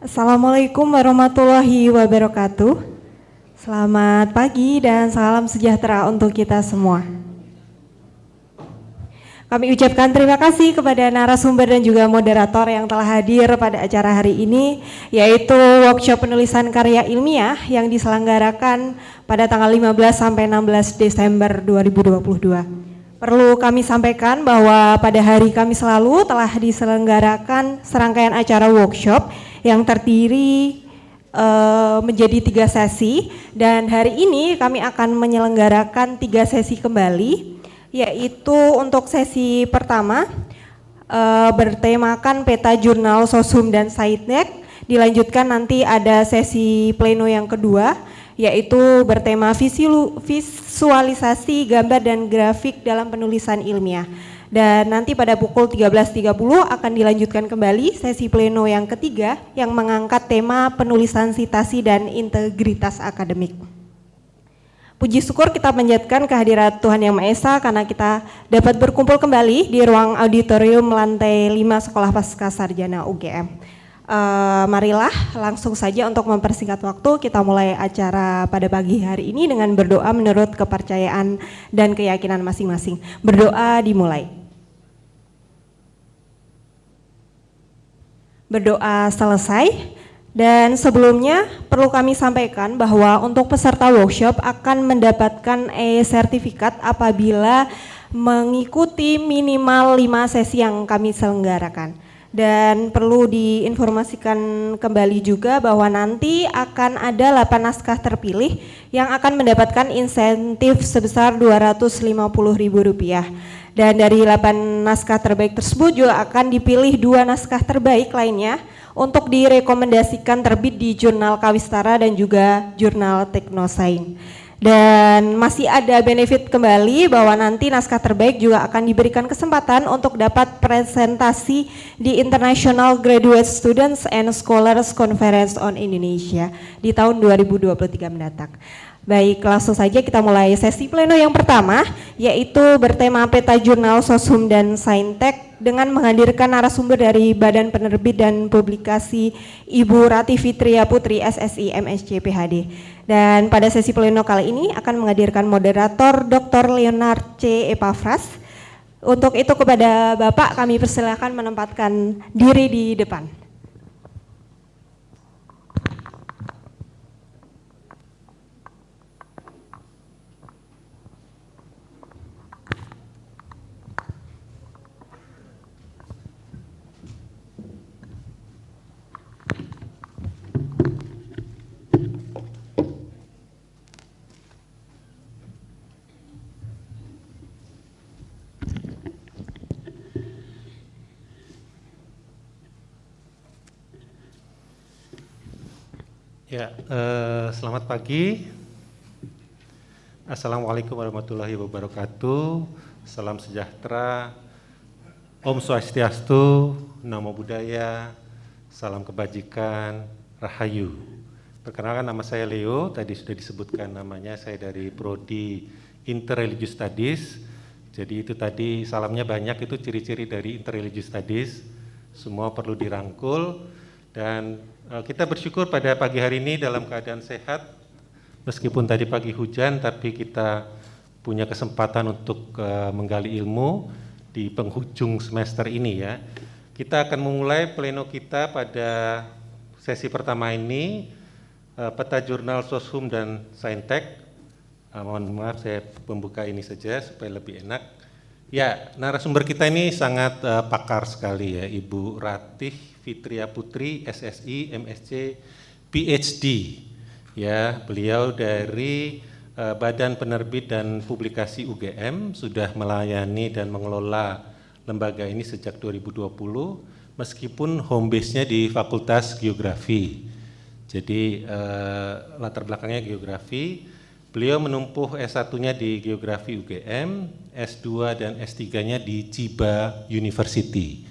Assalamualaikum warahmatullahi wabarakatuh. Selamat pagi dan salam sejahtera untuk kita semua. Kami ucapkan terima kasih kepada narasumber dan juga moderator yang telah hadir pada acara hari ini, yaitu workshop penulisan karya ilmiah yang diselenggarakan pada tanggal 15 sampai 16 Desember 2022. Perlu kami sampaikan bahwa pada hari Kamis lalu telah diselenggarakan serangkaian acara workshop yang terdiri menjadi 3 sesi, dan hari ini kami akan menyelenggarakan 3 sesi kembali, yaitu untuk sesi pertama bertemakan peta jurnal Soshum dan Saintek. Dilanjutkan nanti ada sesi pleno yang kedua, yaitu bertema visualisasi gambar dan grafik dalam penulisan ilmiah. Dan nanti pada pukul 13.30 akan dilanjutkan kembali sesi pleno yang ketiga yang mengangkat tema penulisan sitasi dan integritas akademik. Puji syukur kita panjatkan kehadirat Tuhan Yang Maha Esa karena kita dapat berkumpul kembali di ruang auditorium lantai 5 Sekolah Pasca Sarjana UGM. Marilah langsung saja untuk mempersingkat waktu kita mulai acara pada pagi hari ini dengan berdoa menurut kepercayaan dan keyakinan masing-masing. Berdoa dimulai. Berdoa selesai, dan sebelumnya perlu kami sampaikan bahwa untuk peserta workshop akan mendapatkan e-sertifikat apabila mengikuti minimal 5 sesi yang kami selenggarakan. Dan perlu diinformasikan kembali juga bahwa nanti akan ada 8 naskah terpilih yang akan mendapatkan insentif sebesar Rp250.000. Dan dari 8 naskah terbaik tersebut juga akan dipilih 2 naskah terbaik lainnya untuk direkomendasikan terbit di Jurnal Kawistara dan juga Jurnal Teknosains. Dan masih ada benefit kembali bahwa nanti naskah terbaik juga akan diberikan kesempatan untuk dapat presentasi di International Graduate Students and Scholars Conference on Indonesia di tahun 2023 mendatang. Baik, langsung saja kita mulai sesi pleno yang pertama, yaitu bertema peta jurnal Soshum dan Saintek dengan menghadirkan narasumber dari Badan Penerbit dan Publikasi Ibu Rati Fitria Putri SSI MSc PhD. Dan pada sesi pleno kali ini akan menghadirkan moderator Dr. Leonard C. Epafras. Untuk itu kepada Bapak kami persilakan menempatkan diri di depan. Ya, selamat pagi. Assalamualaikum warahmatullahi wabarakatuh. Salam sejahtera. Om Swastiastu, Namo Buddhaya, salam kebajikan, Rahayu. Perkenalkan, nama saya Leo, tadi sudah disebutkan namanya, saya dari Prodi Interreligious Studies. Jadi itu tadi salamnya banyak, itu ciri-ciri dari Interreligious Studies. Semua perlu dirangkul. Dan kita bersyukur pada pagi hari ini dalam keadaan sehat, meskipun tadi pagi hujan, tapi kita punya kesempatan untuk menggali ilmu di penghujung semester ini ya. Kita akan memulai pleno kita pada sesi pertama ini, peta jurnal Soshum dan Saintek. Mohon maaf saya membuka ini saja supaya lebih enak. Ya, narasumber kita ini sangat pakar sekali ya, Ibu Ratih Fitria Putri SSI MSc PhD. Ya, beliau dari Badan Penerbit dan Publikasi UGM, sudah melayani dan mengelola lembaga ini sejak 2020, meskipun home base-nya di Fakultas Geografi. Jadi latar belakangnya geografi. Beliau menempuh S1-nya di Geografi UGM, S2 dan S3-nya di Chiba University.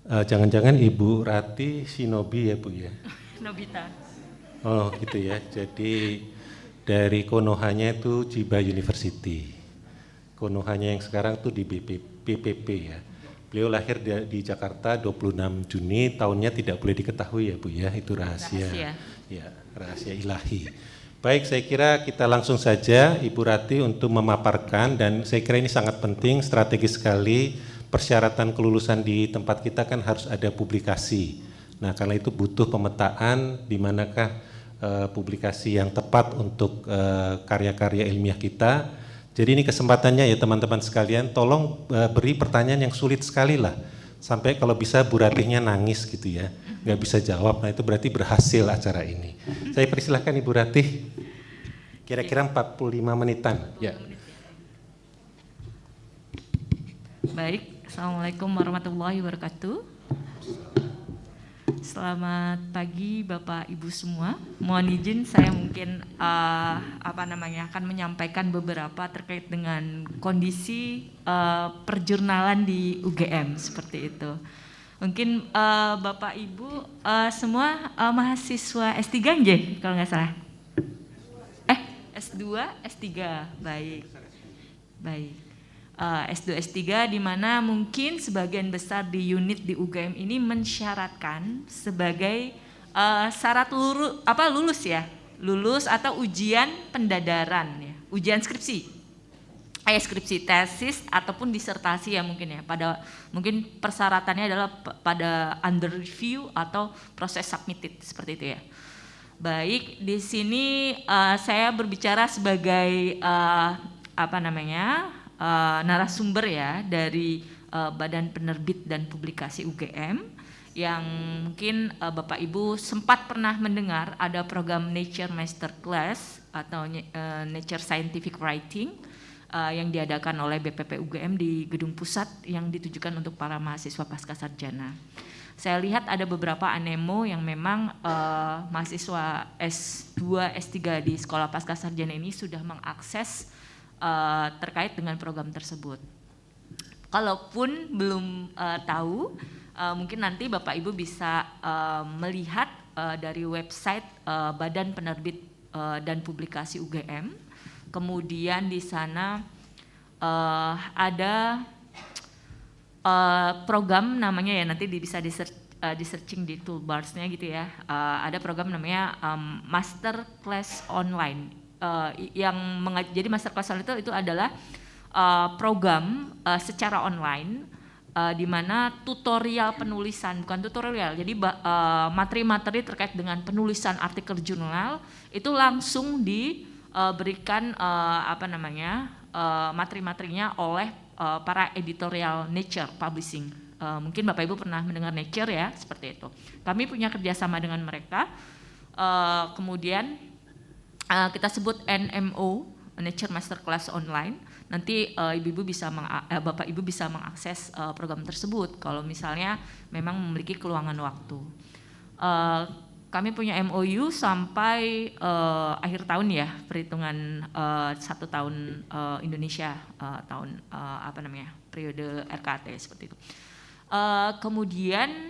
Jangan-jangan Ibu Rati Shinobi ya Bu ya? Nobita. Oh gitu ya, jadi dari Konohanya itu Chiba University. Konohanya yang sekarang tuh di BPP ya. Beliau lahir di Jakarta 26 Juni, tahunnya tidak boleh diketahui ya Bu ya, itu rahasia. Ya, rahasia ilahi. Baik, saya kira kita langsung saja Ibu Rati untuk memaparkan, dan saya kira ini sangat penting, strategis sekali. Persyaratan kelulusan di tempat kita kan harus ada publikasi. Nah, karena itu butuh pemetaan di manakah publikasi yang tepat untuk karya-karya ilmiah kita. Jadi ini kesempatannya ya teman-teman sekalian, tolong beri pertanyaan yang sulit sekali lah. Sampai kalau bisa Bu Ratihnya nangis gitu ya, nggak bisa jawab, nah itu berarti berhasil acara ini. Saya persilahkan Ibu Ratih, kira-kira 45 menitan. Ya. Baik, Assalamualaikum warahmatullahi wabarakatuh. Selamat pagi Bapak Ibu semua. Mohon izin saya mungkin akan menyampaikan beberapa terkait dengan kondisi perjurnalan di UGM seperti itu. Mungkin Bapak Ibu semua mahasiswa S3 nggih kalau nggak salah. S2, S3, baik. Baik. S2, S3 di mana mungkin sebagian besar di unit di UGM ini mensyaratkan sebagai syarat lulus ya, lulus atau ujian pendadaran ya, ujian skripsi, skripsi, tesis ataupun disertasi ya mungkin ya. Mungkin persyaratannya adalah pada under review atau proses submitted seperti itu ya. Baik, di sini saya berbicara sebagai narasumber ya dari Badan Penerbit dan Publikasi UGM yang mungkin Bapak Ibu sempat pernah mendengar ada program Nature Masterclass atau Nature Scientific Writing yang diadakan oleh BPP UGM di Gedung Pusat yang ditujukan untuk para mahasiswa pascasarjana. Saya lihat ada beberapa anemo yang memang mahasiswa S2, S3 di Sekolah Pascasarjana ini sudah mengakses terkait dengan program tersebut. Kalaupun belum tahu, mungkin nanti Bapak Ibu bisa melihat dari website Badan Penerbit dan Publikasi UGM. Kemudian di sana ada program namanya ya, nanti bisa di searching di toolbarsnya gitu ya. Ada program namanya Master Class Online. Jadi masterclass itu adalah program secara online di mana tutorial penulisan, bukan tutorial, jadi materi-materi terkait dengan penulisan artikel jurnal itu langsung diberikan materi-materinya oleh para editorial Nature Publishing. Mungkin Bapak Ibu pernah mendengar Nature ya, seperti itu. Kami punya kerjasama dengan mereka. Kemudian kita sebut NMO, Nature Masterclass Online. Nanti Bapak Ibu bisa mengakses program tersebut kalau misalnya memang memiliki keluangan waktu. Kami punya MOU sampai akhir tahun ya, perhitungan 1 tahun Indonesia, periode RKT seperti itu. Kemudian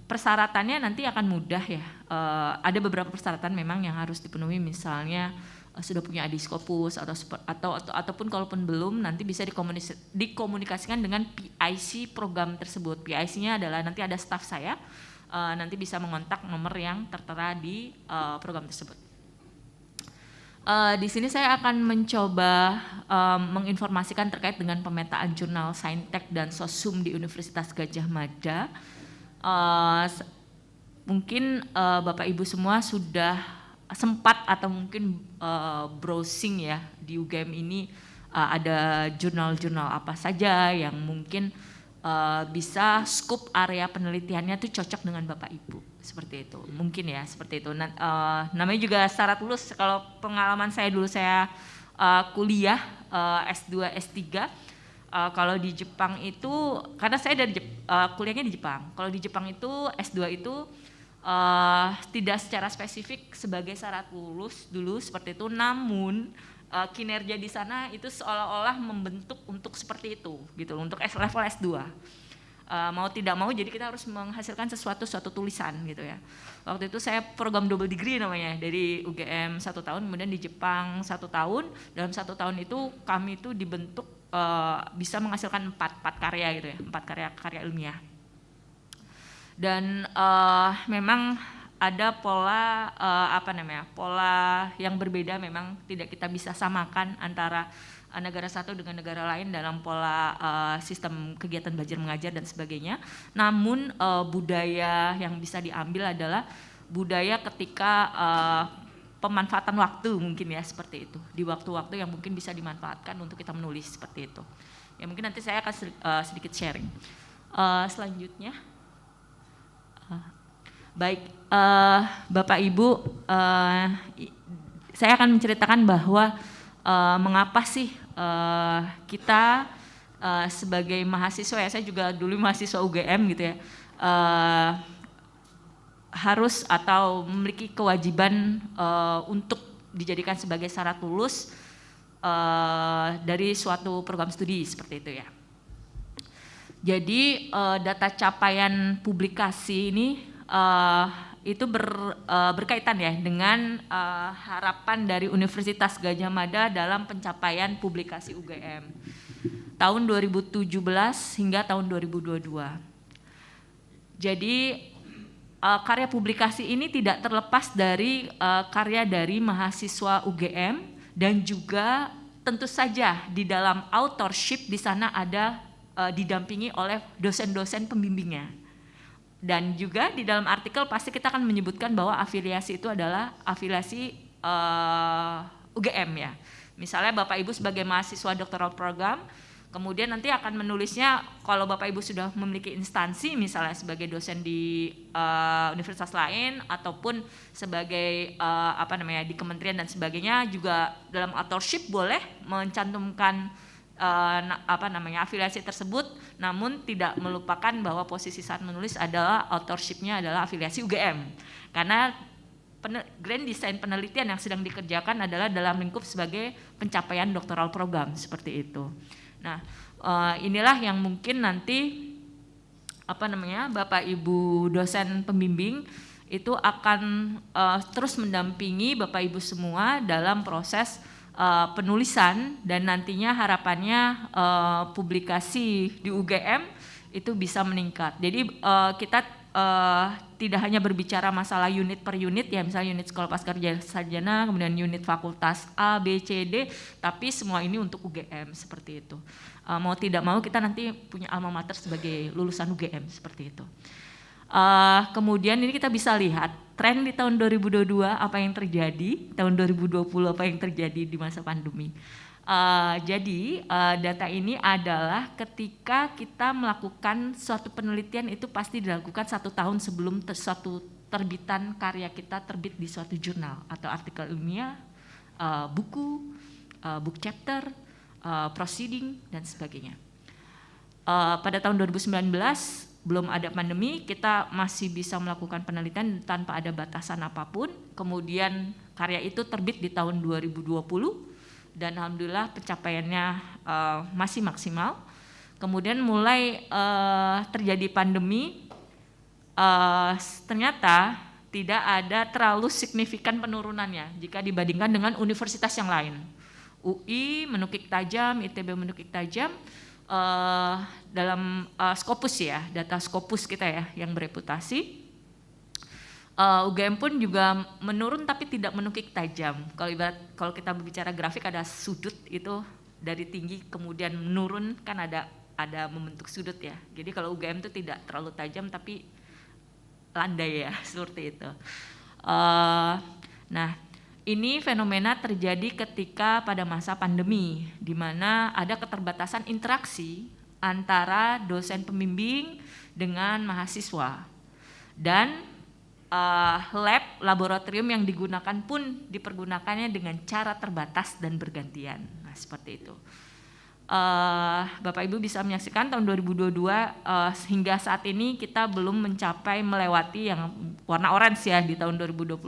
persyaratannya nanti akan mudah ya. Ada beberapa persyaratan memang yang harus dipenuhi, misalnya sudah punya adiskopus ataupun kalaupun belum nanti bisa dikomunikasikan dengan PIC program tersebut. PIC-nya adalah nanti ada staf saya, nanti bisa mengontak nomor yang tertera di program tersebut. Di sini saya akan mencoba menginformasikan terkait dengan pemetaan jurnal Saintek dan Sosum di Universitas Gadjah Mada. Mungkin Bapak Ibu semua sudah sempat atau mungkin browsing ya di UGM ini, ada jurnal-jurnal apa saja yang mungkin bisa scope area penelitiannya itu cocok dengan Bapak Ibu, seperti itu mungkin ya, seperti itu. Namanya juga syarat lulus. Kalau pengalaman saya dulu saya kuliah S2 S3, kalau di Jepang itu karena saya dari kuliahnya di Jepang. Kalau di Jepang itu S2 itu tidak secara spesifik sebagai syarat lulus dulu seperti itu, namun kinerja di sana itu seolah-olah membentuk untuk seperti itu gitu, untuk level S2. Mau tidak mau jadi kita harus menghasilkan suatu tulisan gitu ya. Waktu itu saya program double degree namanya, dari UGM 1 tahun, kemudian di Jepang 1 tahun. Dalam 1 tahun itu kami itu dibentuk bisa menghasilkan 4 karya gitu ya, 4 karya ilmiah. Dan memang ada pola pola yang berbeda, memang tidak kita bisa samakan antara negara satu dengan negara lain dalam pola sistem kegiatan belajar mengajar dan sebagainya. Namun budaya yang bisa diambil adalah budaya ketika pemanfaatan waktu mungkin ya, seperti itu. Di waktu-waktu yang mungkin bisa dimanfaatkan untuk kita menulis, seperti itu. Ya mungkin nanti saya akan sedikit sharing. Selanjutnya, baik, Bapak Ibu, saya akan menceritakan bahwa mengapa sih kita sebagai mahasiswa ya, saya juga dulu mahasiswa UGM gitu ya, harus atau memiliki kewajiban untuk dijadikan sebagai syarat lulus dari suatu program studi, seperti itu ya. Jadi data capaian publikasi ini itu berkaitan ya dengan harapan dari Universitas Gadjah Mada dalam pencapaian publikasi UGM tahun 2017 hingga tahun 2022. Jadi karya publikasi ini tidak terlepas dari karya dari mahasiswa UGM, dan juga tentu saja di dalam authorship di sana ada didampingi oleh dosen-dosen pembimbingnya. Dan juga di dalam artikel pasti kita akan menyebutkan bahwa afiliasi itu adalah afiliasi UGM ya. Misalnya Bapak Ibu sebagai mahasiswa doktoral program, kemudian nanti akan menulisnya, kalau Bapak Ibu sudah memiliki instansi misalnya sebagai dosen di universitas lain ataupun sebagai di kementerian dan sebagainya, juga dalam authorship boleh mencantumkan afiliasi tersebut, namun tidak melupakan bahwa posisi saat menulis adalah authorship-nya adalah afiliasi UGM, karena grand design penelitian yang sedang dikerjakan adalah dalam lingkup sebagai pencapaian doktoral program, seperti itu. Nah, inilah yang mungkin nanti Bapak Ibu dosen pembimbing itu akan terus mendampingi Bapak Ibu semua dalam proses penulisan, dan nantinya harapannya publikasi di UGM itu bisa meningkat. Jadi kita tidak hanya berbicara masalah unit per unit ya, misalnya unit sekolah pasca sarjana, kemudian unit fakultas A, B, C, D, tapi semua ini untuk UGM, seperti itu. Mau tidak mau kita nanti punya alma mater sebagai lulusan UGM, seperti itu. Kemudian ini kita bisa lihat tren di tahun 2022 apa yang terjadi, tahun 2020 apa yang terjadi di masa pandemi. Jadi data ini adalah ketika kita melakukan suatu penelitian itu pasti dilakukan 1 tahun sebelum suatu terbitan karya kita terbit di suatu jurnal atau artikel ilmiah, buku, book chapter, proceeding dan sebagainya. Pada tahun 2019 belum ada pandemi, kita masih bisa melakukan penelitian tanpa ada batasan apapun. Kemudian karya itu terbit di tahun 2020 dan alhamdulillah pencapaiannya masih maksimal. Kemudian mulai terjadi pandemi, ternyata tidak ada terlalu signifikan penurunannya jika dibandingkan dengan universitas yang lain. UI menukik tajam, ITB menukik tajam. Dalam Scopus ya, data Scopus kita ya yang bereputasi, UGM pun juga menurun tapi tidak menukik tajam. Kalau kita berbicara grafik ada sudut itu dari tinggi kemudian menurun, kan ada membentuk sudut ya. Jadi kalau UGM itu tidak terlalu tajam tapi landai ya, seperti itu. Nah, ini fenomena terjadi ketika pada masa pandemi, di mana ada keterbatasan interaksi antara dosen pembimbing dengan mahasiswa, dan laboratorium yang digunakan pun dipergunakannya dengan cara terbatas dan bergantian. Nah, seperti itu. Bapak Ibu bisa menyaksikan tahun 2022 hingga saat ini kita belum mencapai melewati yang warna orange ya di tahun 2021.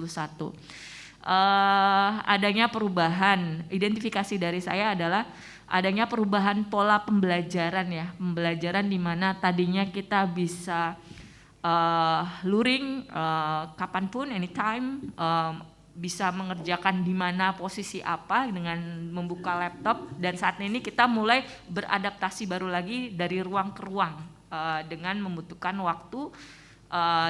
Adanya perubahan, identifikasi dari saya adalah adanya perubahan pola pembelajaran ya, pembelajaran di mana tadinya kita bisa luring kapanpun, anytime, bisa mengerjakan di mana posisi apa dengan membuka laptop, dan saat ini kita mulai beradaptasi baru lagi dari ruang ke ruang dengan membutuhkan waktu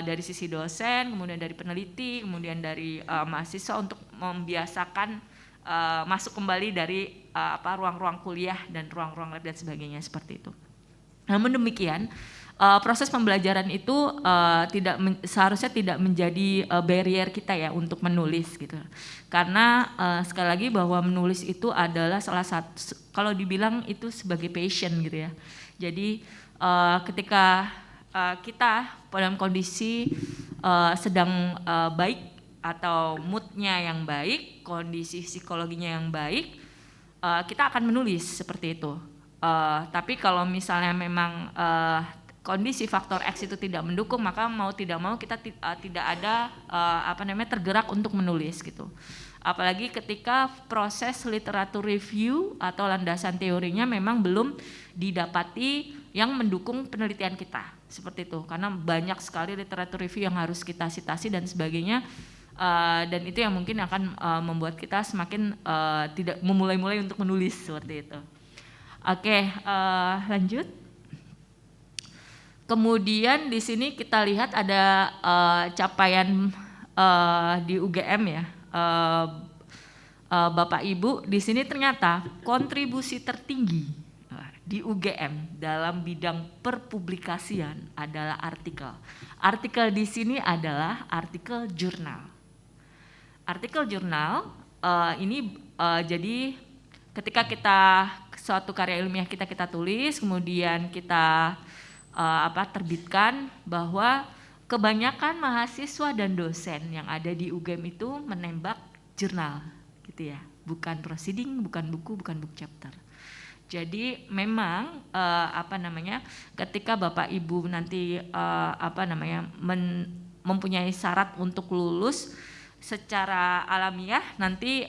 dari sisi dosen, kemudian dari peneliti, kemudian dari mahasiswa untuk membiasakan masuk kembali dari ruang-ruang kuliah dan ruang-ruang lab dan sebagainya seperti itu. Namun demikian, proses pembelajaran itu seharusnya tidak menjadi barrier kita ya untuk menulis gitu. Karena sekali lagi bahwa menulis itu adalah salah satu, kalau dibilang itu sebagai passion gitu ya. Jadi ketika kita dalam kondisi sedang baik atau moodnya yang baik, kondisi psikologinya yang baik, kita akan menulis seperti itu. Tapi kalau misalnya memang kondisi faktor X itu tidak mendukung, maka mau tidak mau kita tidak ada tergerak untuk menulis gitu. Apalagi ketika proses literatur review atau landasan teorinya memang belum didapati yang mendukung penelitian kita seperti itu, karena banyak sekali literatur review yang harus kita citasi dan sebagainya, dan itu yang mungkin akan membuat kita semakin tidak memulai-mulai untuk menulis seperti itu. Oke, lanjut. Kemudian di sini kita lihat ada capaian di UGM ya, Bapak Ibu. Di sini ternyata kontribusi tertinggi di UGM dalam bidang perpublikasian adalah artikel. Artikel di sini adalah artikel jurnal. Artikel jurnal ini jadi ketika kita suatu karya ilmiah kita tulis, kemudian kita terbitkan, bahwa kebanyakan mahasiswa dan dosen yang ada di UGM itu menembak jurnal gitu ya, bukan proceeding, bukan buku, bukan book chapter. Jadi memang ketika Bapak Ibu nanti mempunyai syarat untuk lulus secara alamiah, nanti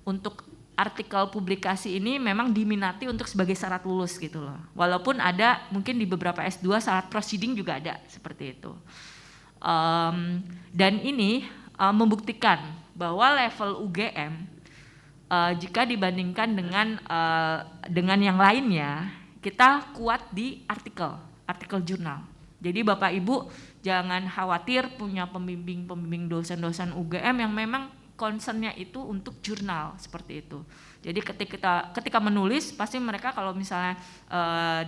untuk artikel publikasi ini memang diminati untuk sebagai syarat lulus gitu loh. Walaupun ada mungkin di beberapa S2 syarat proceeding juga ada seperti itu. Dan ini membuktikan bahwa level UGM jika dibandingkan dengan yang lainnya, kita kuat di artikel jurnal. Jadi Bapak Ibu jangan khawatir punya pembimbing dosen-dosen UGM yang memang concernnya itu untuk jurnal seperti itu. Jadi ketika menulis pasti mereka kalau misalnya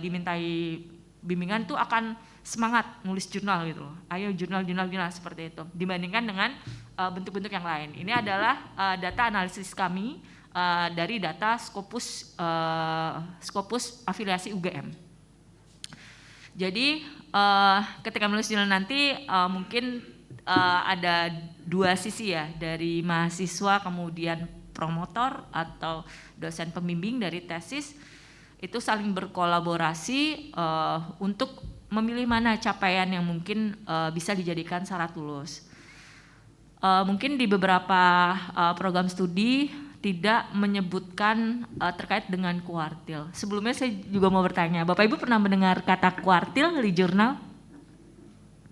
dimintai bimbingan tuh akan semangat nulis jurnal gitu loh. Ayo jurnal seperti itu. Dibandingkan dengan bentuk-bentuk yang lain. Ini adalah data analisis kami dari data Scopus afiliasi UGM. Jadi ketika menulis jurnal nanti mungkin ada dua sisi ya, dari mahasiswa kemudian promotor atau dosen pembimbing dari tesis itu saling berkolaborasi untuk memilih mana capaian yang mungkin bisa dijadikan syarat lulus. Mungkin di beberapa program studi tidak menyebutkan terkait dengan kuartil. Sebelumnya saya juga mau bertanya, Bapak Ibu pernah mendengar kata kuartil di jurnal?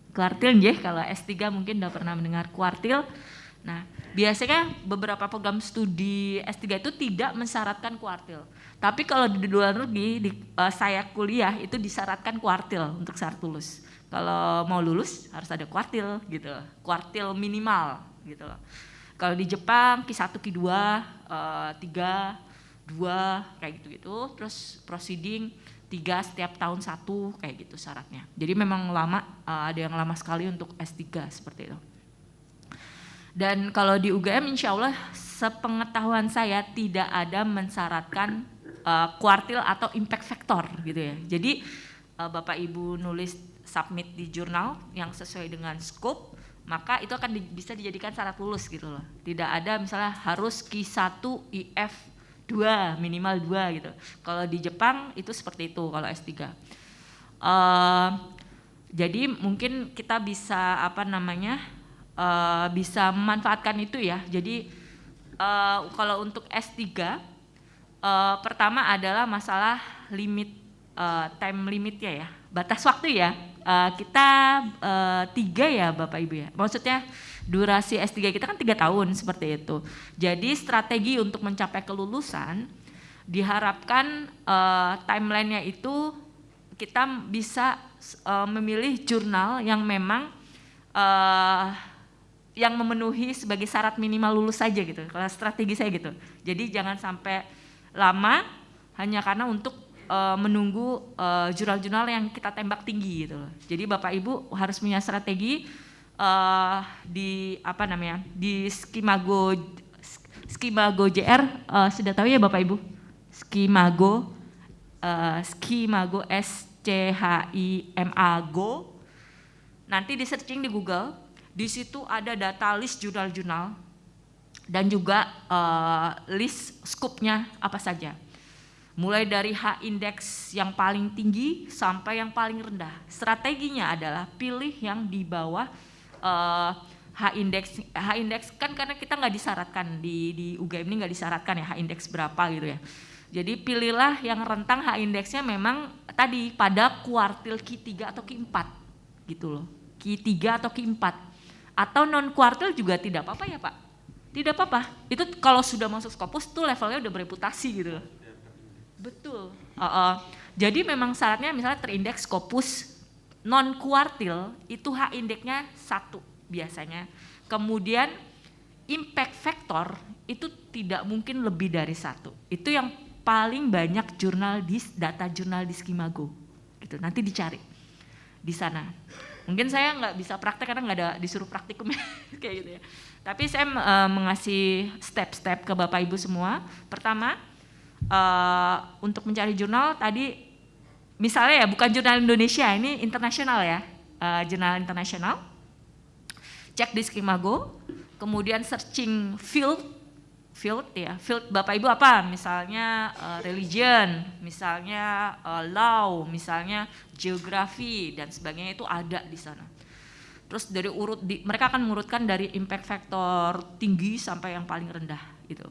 Kuartil nggih, kalau S3 mungkin udah pernah mendengar kuartil. Nah, biasanya beberapa program studi S3 itu tidak mensyaratkan kuartil. Tapi kalau di luar negeri, saya kuliah itu disyaratkan kuartil untuk syarat lulus. Kalau mau lulus harus ada kuartil gitu, kuartil minimal gitu. Kalau di Jepang Q1, Q2, 3, 2 kayak gitu-gitu, terus proceeding 3 setiap tahun 1 kayak gitu syaratnya. Jadi memang lama, ada yang lama sekali untuk S3 seperti itu. Dan kalau di UGM insya Allah sepengetahuan saya tidak ada mensyaratkan kuartil atau impact factor gitu ya. Jadi Bapak Ibu nulis submit di jurnal yang sesuai dengan scope, maka itu akan bisa dijadikan syarat lulus gitu loh. Tidak ada misalnya harus Q1 IF 2 minimal 2 gitu. Kalau di Jepang itu seperti itu kalau S3. Jadi mungkin kita bisa bisa memanfaatkan itu ya. Jadi kalau untuk S3 pertama adalah masalah limit time limitnya ya, batas waktu ya. kita 3 ya Bapak Ibu ya. Maksudnya durasi S3 kita kan 3 tahun seperti itu. Jadi strategi untuk mencapai kelulusan diharapkan timelinenya itu kita bisa memilih jurnal yang memang yang memenuhi sebagai syarat minimal lulus saja gitu. Kalau strategi saya gitu. Jadi jangan sampai lama hanya karena untuk menunggu jurnal-jurnal yang kita tembak tinggi gitu. Jadi Bapak Ibu harus punya strategi di Skimago JR, sudah tahu ya Bapak Ibu? Skimago SCHIMAGO. Nanti di searching di Google, di situ ada data list jurnal-jurnal dan juga list scoop-nya apa saja. Mulai dari H-index yang paling tinggi sampai yang paling rendah. Strateginya adalah pilih yang di bawah H-index kan karena kita nggak disyaratkan di UGM ini nggak disyaratkan ya H-index berapa gitu ya. Jadi pilihlah yang rentang H-indexnya memang tadi pada kuartil Q3 atau Q4 gitu loh. Q3 atau Q4 atau non kuartil juga tidak apa-apa ya Pak. Tidak apa-apa. Itu kalau sudah masuk Scopus tuh levelnya udah bereputasi gitu loh. Betul. Jadi memang syaratnya misalnya terindeks Scopus non kuartil itu H-indeksnya 1 biasanya. Kemudian impact factor itu tidak mungkin lebih dari 1. Itu yang paling banyak data jurnal di Skimago. Gitu. Nanti dicari di sana. Mungkin saya nggak bisa praktek karena nggak ada disuruh praktikum kayak gitu ya. Tapi saya mengasih step-step ke Bapak Ibu semua. Pertama, untuk mencari jurnal tadi misalnya ya bukan jurnal Indonesia, ini internasional ya, jurnal internasional. Cek di Skimago, kemudian searching field Bapak Ibu apa? Misalnya religion, misalnya law, misalnya geografi dan sebagainya itu ada di sana. Terus dari mereka akan mengurutkan dari impact factor tinggi sampai yang paling rendah gitu.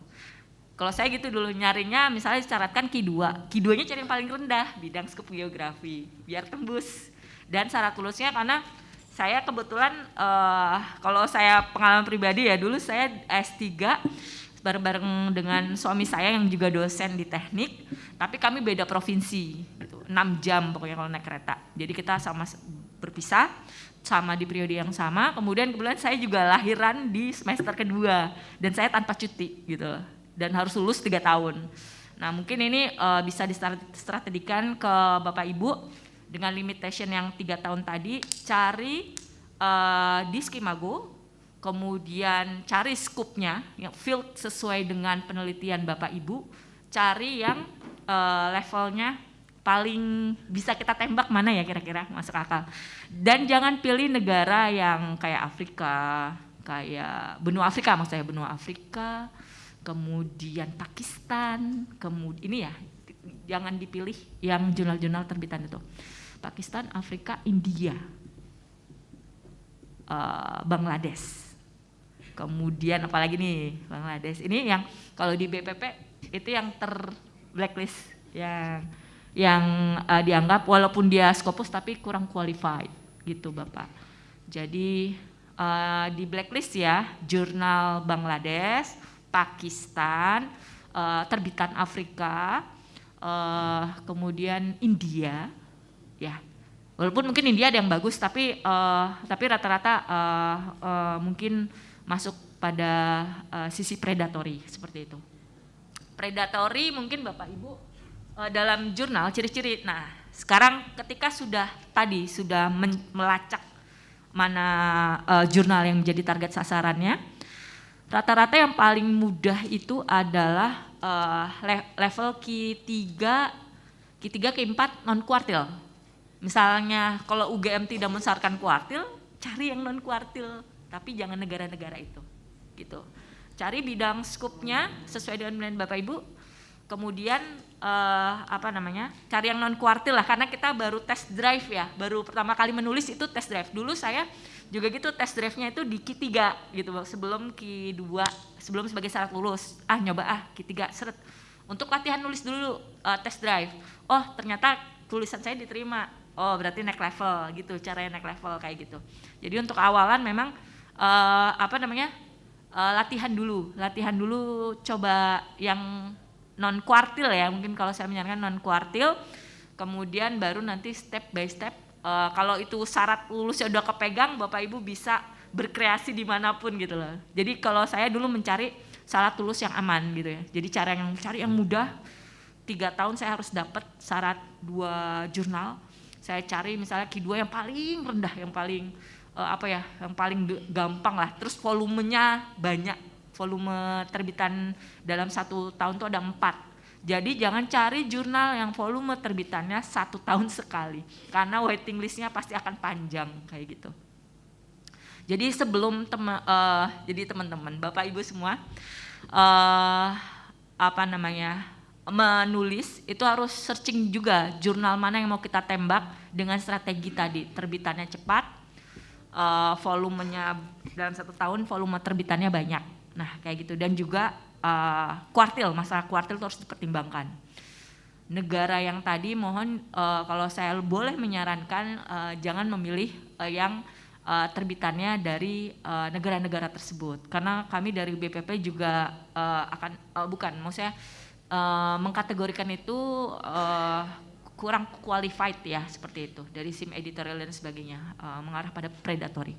Kalau saya gitu dulu nyarinya misalnya disyaratkan Q2-nya cari yang paling rendah bidang skup geografi biar tembus. Dan syarat lulusnya karena saya kebetulan kalau saya pengalaman pribadi ya dulu saya S3 bareng-bareng dengan suami saya yang juga dosen di teknik, tapi kami beda provinsi gitu. 6 jam pokoknya kalau naik kereta. Jadi kita sama berpisah sama di periode yang sama. Kemudian kebetulan saya juga lahiran di semester kedua dan saya tanpa cuti gitu. Dan harus lulus 3 tahun. Nah mungkin ini bisa distrategikan ke Bapak Ibu dengan limitation yang 3 tahun tadi, cari di Skimago, kemudian cari scoop-nya, yang field sesuai dengan penelitian Bapak Ibu, cari yang levelnya paling bisa kita tembak mana ya kira-kira masuk akal. Dan jangan pilih negara yang kayak Afrika, kayak benua Afrika maksudnya benua Afrika, kemudian Pakistan, kemudian ini ya jangan dipilih yang jurnal-jurnal terbitan itu. Pakistan, Afrika, India, Bangladesh. Kemudian apalagi nih Bangladesh. Ini yang kalau di BPP itu yang blacklist yang dianggap walaupun dia Scopus tapi kurang qualified gitu Bapak. Jadi di blacklist ya jurnal Bangladesh, Pakistan, terbitan Afrika, kemudian India, ya. Walaupun mungkin India ada yang bagus, tapi rata-rata mungkin masuk pada sisi predatory seperti itu. Predatory mungkin Bapak Ibu dalam jurnal ciri-ciri. Nah, sekarang ketika sudah melacak mana jurnal yang menjadi target sasarannya. Rata-rata yang paling mudah itu adalah level Q3, Q4 non kuartil. Misalnya kalau UGM tidak mensyaratkan kuartil, cari yang non kuartil, tapi jangan negara-negara itu. Gitu. Cari bidang skupnya sesuai dengan Bapak Ibu. Kemudian cari yang non kuartil lah karena kita baru test drive ya, baru pertama kali menulis itu test drive. Dulu saya juga gitu test drive-nya itu di Q3 gitu sebelum Q2 sebelum sebagai syarat lulus nyoba Q3 untuk latihan nulis dulu test drive. Oh ternyata tulisan saya diterima, Oh berarti naik level gitu, caranya naik level kayak gitu. Jadi untuk awalan memang latihan dulu coba yang non kuartil ya, mungkin kalau saya menyarankan non kuartil, kemudian baru nanti step by step. Kalau itu syarat lulusnya udah kepegang, Bapak Ibu bisa berkreasi dimanapun gitu loh. Jadi kalau saya dulu mencari syarat lulus yang aman gitu ya. Jadi cari yang mudah. 3 tahun saya harus dapat syarat 2 jurnal. Saya cari misalnya Q2 yang paling rendah, yang paling yang paling gampang lah. Terus volumenya banyak, volume terbitan dalam 1 tahun itu ada 4. Jadi jangan cari jurnal yang volume terbitannya 1 tahun sekali, karena waiting listnya pasti akan panjang kayak gitu. Jadi sebelum teman-teman, Bapak Ibu semua, menulis itu harus searching juga jurnal mana yang mau kita tembak dengan strategi tadi, terbitannya cepat, volumenya dalam 1 tahun volume terbitannya banyak. Nah kayak gitu, dan juga kuartil, masalah kuartil itu harus dipertimbangkan. Negara yang tadi mohon kalau saya boleh menyarankan jangan memilih yang terbitannya dari negara-negara tersebut, karena kami dari BPP juga maksudnya mengkategorikan itu kurang qualified ya, seperti itu, dari SIM editorial dan sebagainya, mengarah pada predatory.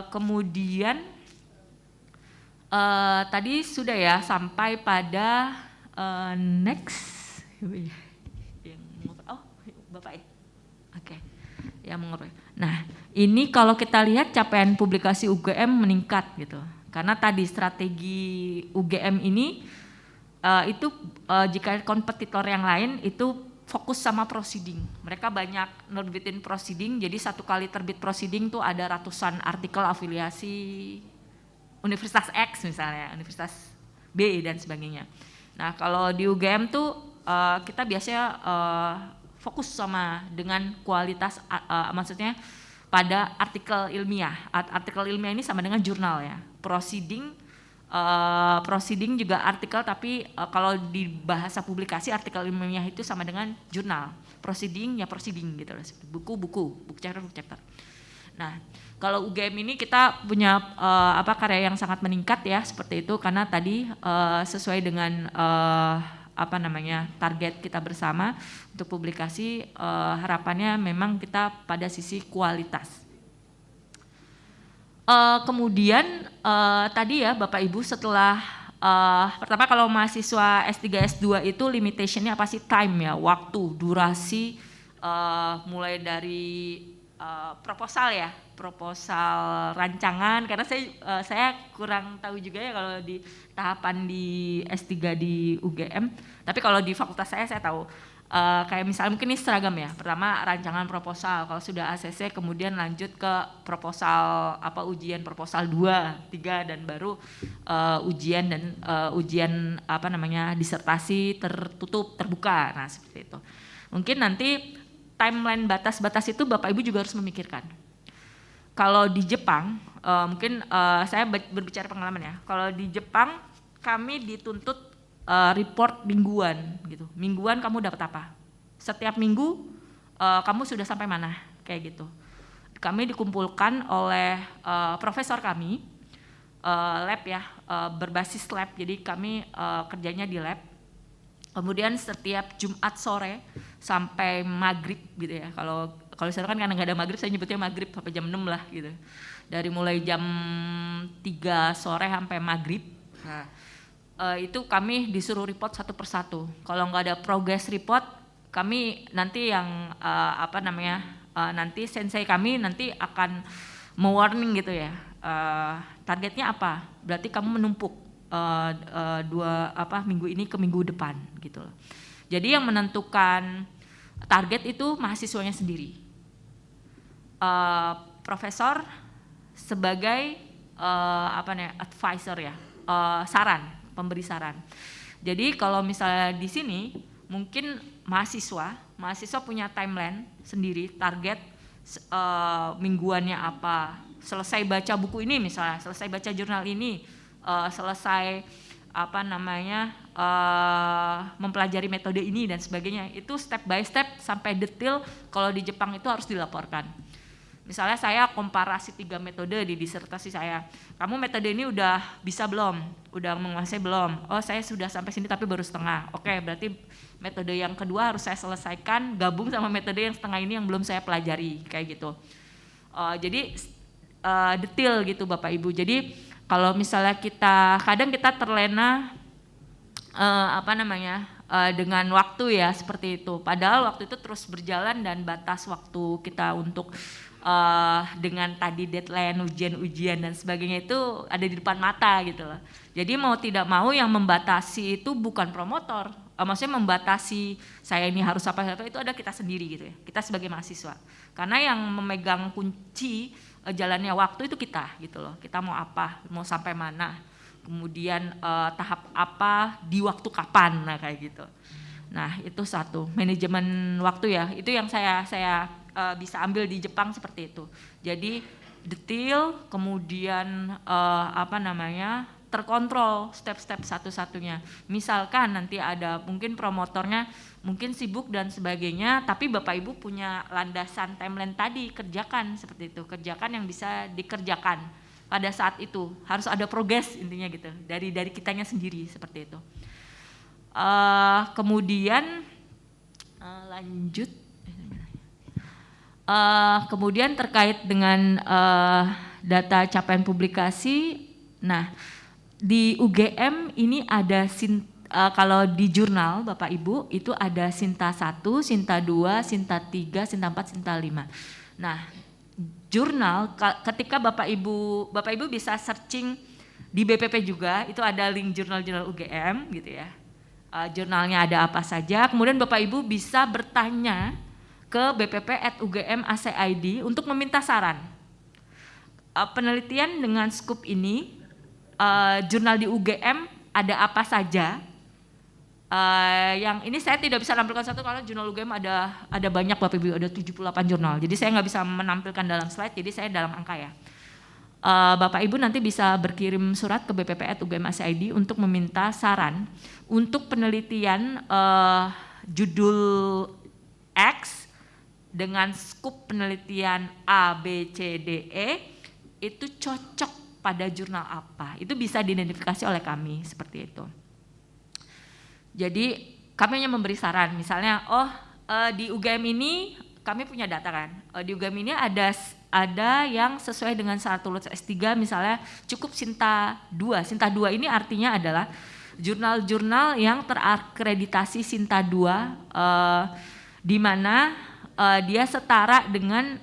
Kemudian tadi sudah ya sampai pada next yang Bapak ya, oke. Ya mengerti. Nah ini kalau kita lihat capaian publikasi UGM meningkat gitu, karena tadi strategi UGM ini jika kompetitor yang lain itu fokus sama proceeding. Mereka banyak nerbitin proceeding, jadi 1 kali terbit proceeding tuh ada ratusan artikel afiliasi Universitas X misalnya, Universitas B dan sebagainya. Nah kalau di UGM tuh kita biasanya fokus sama dengan kualitas, maksudnya pada artikel ilmiah. Artikel ilmiah ini sama dengan jurnal ya. Proceeding juga artikel, tapi kalau di bahasa publikasi artikel ilmiah itu sama dengan jurnal. Proceeding ya proceeding gitu loh, buku chapter. Nah kalau UGM ini kita punya karya yang sangat meningkat ya seperti itu, karena tadi sesuai dengan target kita bersama untuk publikasi, harapannya memang kita pada sisi kualitas. Kemudian tadi ya Bapak Ibu, setelah pertama kalau mahasiswa S3 S2 itu limitationnya apa sih? Time ya, waktu, durasi, mulai dari proposal rancangan, karena saya kurang tahu juga ya kalau di tahapan di S3 di UGM, tapi kalau di fakultas saya tahu. Kayak misalnya mungkin ini seragam ya, pertama rancangan proposal, kalau sudah ACC kemudian lanjut ke proposal ujian proposal 2, 3 dan baru ujian disertasi tertutup terbuka. Nah seperti itu. Mungkin nanti timeline batas-batas itu Bapak Ibu juga harus memikirkan. Kalau di Jepang, mungkin saya berbicara pengalaman ya, kalau di Jepang kami dituntut report mingguan gitu. Mingguan kamu dapat apa? Setiap minggu kamu sudah sampai mana? Kayak gitu. Kami dikumpulkan oleh profesor kami, lab ya, berbasis lab. Jadi kami kerjanya di lab. Kemudian setiap Jumat sore sampai maghrib gitu ya. Kalau saya kan karena nggak ada maghrib, saya nyebutnya maghrib sampai jam 6 lah gitu. Dari mulai jam 3 sore sampai maghrib. Nah, itu kami disuruh report satu persatu. Kalau nggak ada progress report, kami nanti yang nanti sensei kami nanti akan mewarning gitu ya. Targetnya apa? Berarti kamu menumpuk minggu ini ke minggu depan gitu. Jadi yang menentukan target itu mahasiswanya sendiri. Profesor sebagai advisor ya, pemberi saran. Jadi kalau misalnya di sini mungkin mahasiswa punya timeline sendiri, target mingguannya apa, selesai baca buku ini misalnya, selesai baca jurnal ini, selesai mempelajari metode ini dan sebagainya. Itu step by step sampai detail. Kalau di Jepang itu harus dilaporkan. Misalnya saya komparasi 3 metode di disertasi saya. Kamu metode ini udah bisa belum? Udah menguasai belum? Oh, saya sudah sampai sini tapi baru setengah. Oke, berarti metode yang kedua harus saya selesaikan, gabung sama metode yang setengah ini yang belum saya pelajari, kayak gitu. Jadi detail gitu Bapak Ibu. Jadi kalau misalnya kadang kita terlena dengan waktu ya seperti itu. Padahal waktu itu terus berjalan dan batas waktu kita untuk dengan tadi deadline ujian dan sebagainya itu ada di depan mata gitu loh. Jadi mau tidak mau yang membatasi itu bukan promotor, maksudnya membatasi saya ini harus apa itu ada kita sendiri gitu ya, kita sebagai mahasiswa. Karena yang memegang kunci jalannya waktu itu kita gitu loh, kita mau apa, mau sampai mana, kemudian tahap apa, di waktu kapan, nah kayak gitu. Nah itu satu, manajemen waktu ya, itu yang saya bisa ambil di Jepang seperti itu. Jadi detail, kemudian terkontrol step-step satu-satunya. Misalkan nanti ada mungkin promotornya mungkin sibuk dan sebagainya, tapi Bapak Ibu punya landasan timeline tadi, kerjakan seperti itu, kerjakan yang bisa dikerjakan pada saat itu. Harus ada progres intinya gitu, dari kitanya sendiri seperti itu. Kemudian lanjut. Kemudian terkait dengan data capaian publikasi, nah di UGM ini ada kalau di jurnal Bapak Ibu itu ada Sinta 1, Sinta 2, Sinta 3, Sinta 4, Sinta 5. Nah jurnal ketika Bapak Ibu bisa searching di BPP juga, itu ada link jurnal-jurnal UGM gitu ya. Jurnalnya ada apa saja, kemudian Bapak Ibu bisa bertanya ke bpp@ugm.ac.id untuk meminta saran. Penelitian dengan skup ini, jurnal di UGM ada apa saja. Yang ini saya tidak bisa tampilkan satu karena jurnal UGM ada banyak Bapak Ibu, ada 78 jurnal. Jadi saya nggak bisa menampilkan dalam slide, jadi saya dalam angka ya. Bapak Ibu nanti bisa berkirim surat ke bpp@ugm.ac.id untuk meminta saran untuk penelitian judul X dengan skup penelitian A, B, C, D, E itu cocok pada jurnal apa. Itu bisa diidentifikasi oleh kami seperti itu. Jadi kami hanya memberi saran, misalnya di UGM ini kami punya data kan, di UGM ini ada yang sesuai dengan syarat lulus S3 misalnya cukup Sinta 2. Sinta 2 ini artinya adalah jurnal-jurnal yang terakreditasi Sinta 2 di mana dia setara dengan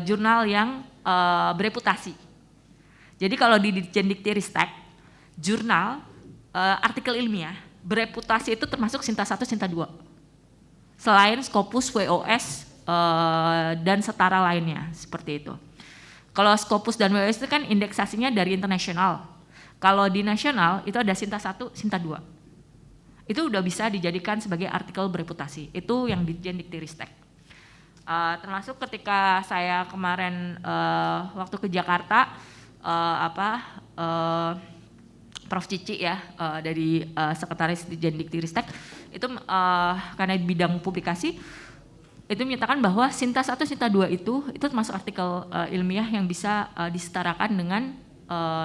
jurnal yang bereputasi. Jadi kalau di Dikjendiktiristek, jurnal artikel ilmiah bereputasi itu termasuk Sinta 1, Sinta 2. Selain Scopus, WOS dan setara lainnya seperti itu. Kalau Scopus dan WOS itu kan indeksasinya dari internasional. Kalau di nasional itu ada Sinta 1, Sinta 2. Itu udah bisa dijadikan sebagai artikel bereputasi. Itu yang di Dikjendiktiristek. Termasuk ketika saya kemarin waktu ke Jakarta, Prof. Cici ya dari Sekretaris Dikjendiktiristek itu karena di bidang publikasi itu menyatakan bahwa Sinta 1, Sinta 2 itu termasuk artikel ilmiah yang bisa disetarakan dengan